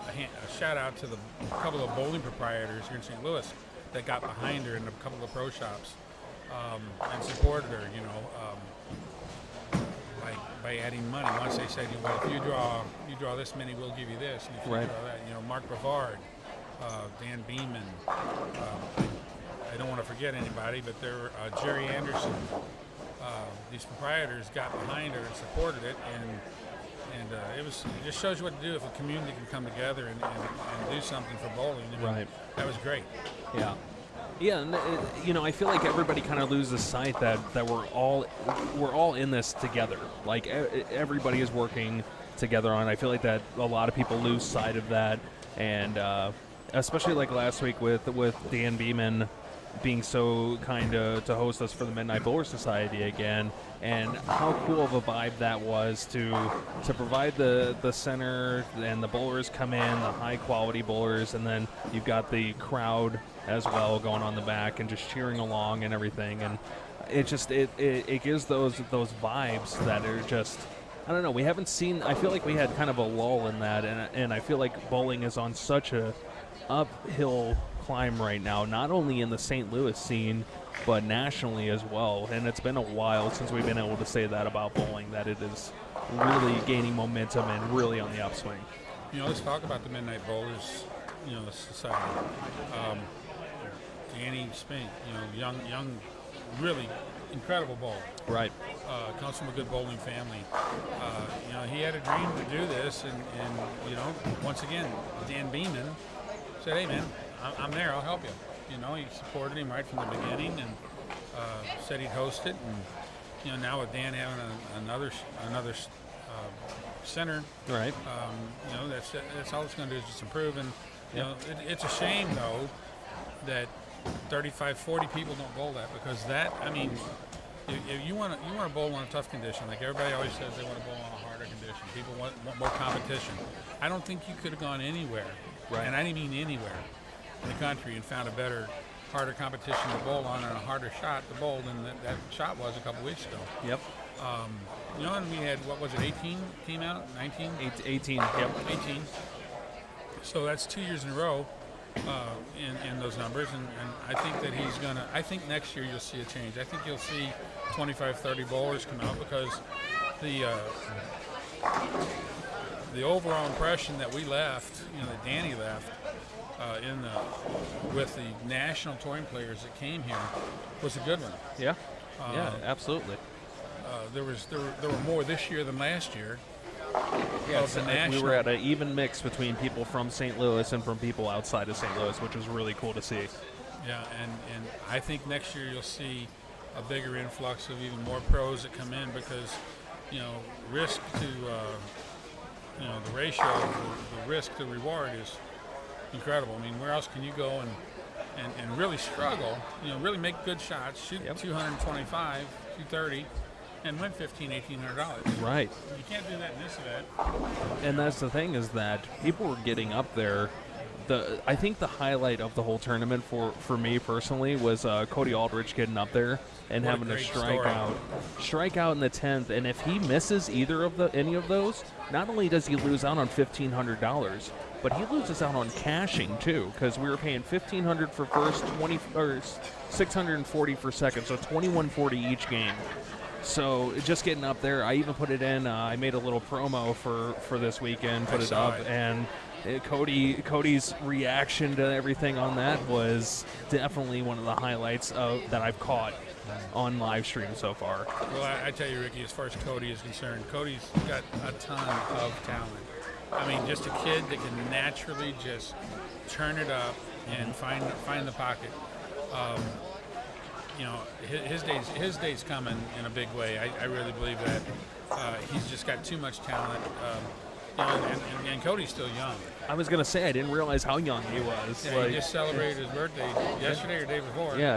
S5: a shout out to a couple of bowling proprietors here in St. Louis that got behind her in a couple of pro shops and supported her. By adding money. Once they said, well, if you draw this many, we'll give you this. And if you
S1: Right.
S5: draw that, Mark Brevard, Dan Beeman. I don't want to forget anybody, but there Jerry Anderson. These proprietors got behind her and supported it, and it just shows you what to do if a community can come together and do something for bowling. I mean,
S1: Right.
S5: That was great.
S1: Yeah. Yeah, and I feel like everybody kind of loses sight that we're all in this together. Like everybody is working together on it. I feel like that a lot of people lose sight of that, and especially like last week with Dan Beeman being so kind to host us for the Midnight Bowler Society again, and how cool of a vibe that was to provide the center, and the bowlers come in, the high quality bowlers, and then you've got the crowd as well going on the back and just cheering along and everything, and it just it gives those vibes that are just, I don't know, we haven't seen. I feel like we had kind of a lull in that, and I feel like bowling is on such a uphill climb right now, not only in the St. Louis scene but nationally as well, and it's been a while since we've been able to say that about bowling, that it is really gaining momentum and really on the upswing.
S5: Let's talk about the Midnight Bowlers, Society. Johnny Spink, young, really incredible bowler.
S1: Right.
S5: Comes from a good bowling family. He had a dream to do this, and once again, Dan Beeman said, "Hey, man, I'm there. I'll help you." He supported him right from the beginning, and said he'd host it. And now with Dan having another center,
S1: Right.
S5: That's all it's going to do is just improve. And it's a shame though that 35, 40 people don't bowl that, because that, I mean, if you want to bowl on a tough condition, like everybody always says they want to bowl on a harder condition. People want more competition. I don't think you could have gone anywhere,
S1: Right.
S5: and I didn't mean anywhere in the country, and found a better, harder competition to bowl on and a harder shot to bowl than that shot was a couple weeks ago.
S1: Yep.
S5: And we had, 18 came out, 19?
S1: 18. Yep.
S5: 18. So that's 2 years in a row in those numbers, and I think that I think next year you'll see a change. I think you'll see 25, 30 bowlers come out, because the overall impression that we left, that Danny left, with the national touring players that came here, was a good one.
S1: Yeah. Yeah, absolutely.
S5: There were more this year than last year.
S1: Yeah,
S5: of the
S1: we
S5: national.
S1: were at an even mix between people from St. Louis and from people outside of St. Louis, which was really cool to see.
S5: Yeah, and I think next year you'll see a bigger influx of even more pros that come in, because risk to the ratio, the risk to reward is incredible. I mean, where else can you go and really struggle, really make good shots, shoot 225, 230, and win $1,500–$1,800.
S1: Right.
S5: You can't do that in this event.
S1: And that's the thing, is that people were getting up there. I think the highlight of the whole tournament for me personally was Cody Aldrich getting up there and
S5: What a
S1: having a
S5: great
S1: strike out in the 10th. And if he misses either of any of those, not only does he lose out on $1,500, but he loses out on cashing too, because we were paying $1,500 for first, or $640 for second, so $2,140 each game. So just getting up there, I even put it in. I made a little promo for this weekend, put it up, and Cody's reaction to everything on that was definitely one of the highlights that I've caught on live stream so far.
S5: Well, I tell you, Ricky, as far as Cody is concerned, Cody's got a ton of talent. I mean, just a kid that can naturally just turn it up and find the pocket. His day's coming in a big way. I really believe that. He's just got too much talent. And Cody's still young.
S1: I was going to say, I didn't realize how young he was.
S5: Yeah, he just celebrated his birthday yesterday or day before.
S1: Yeah.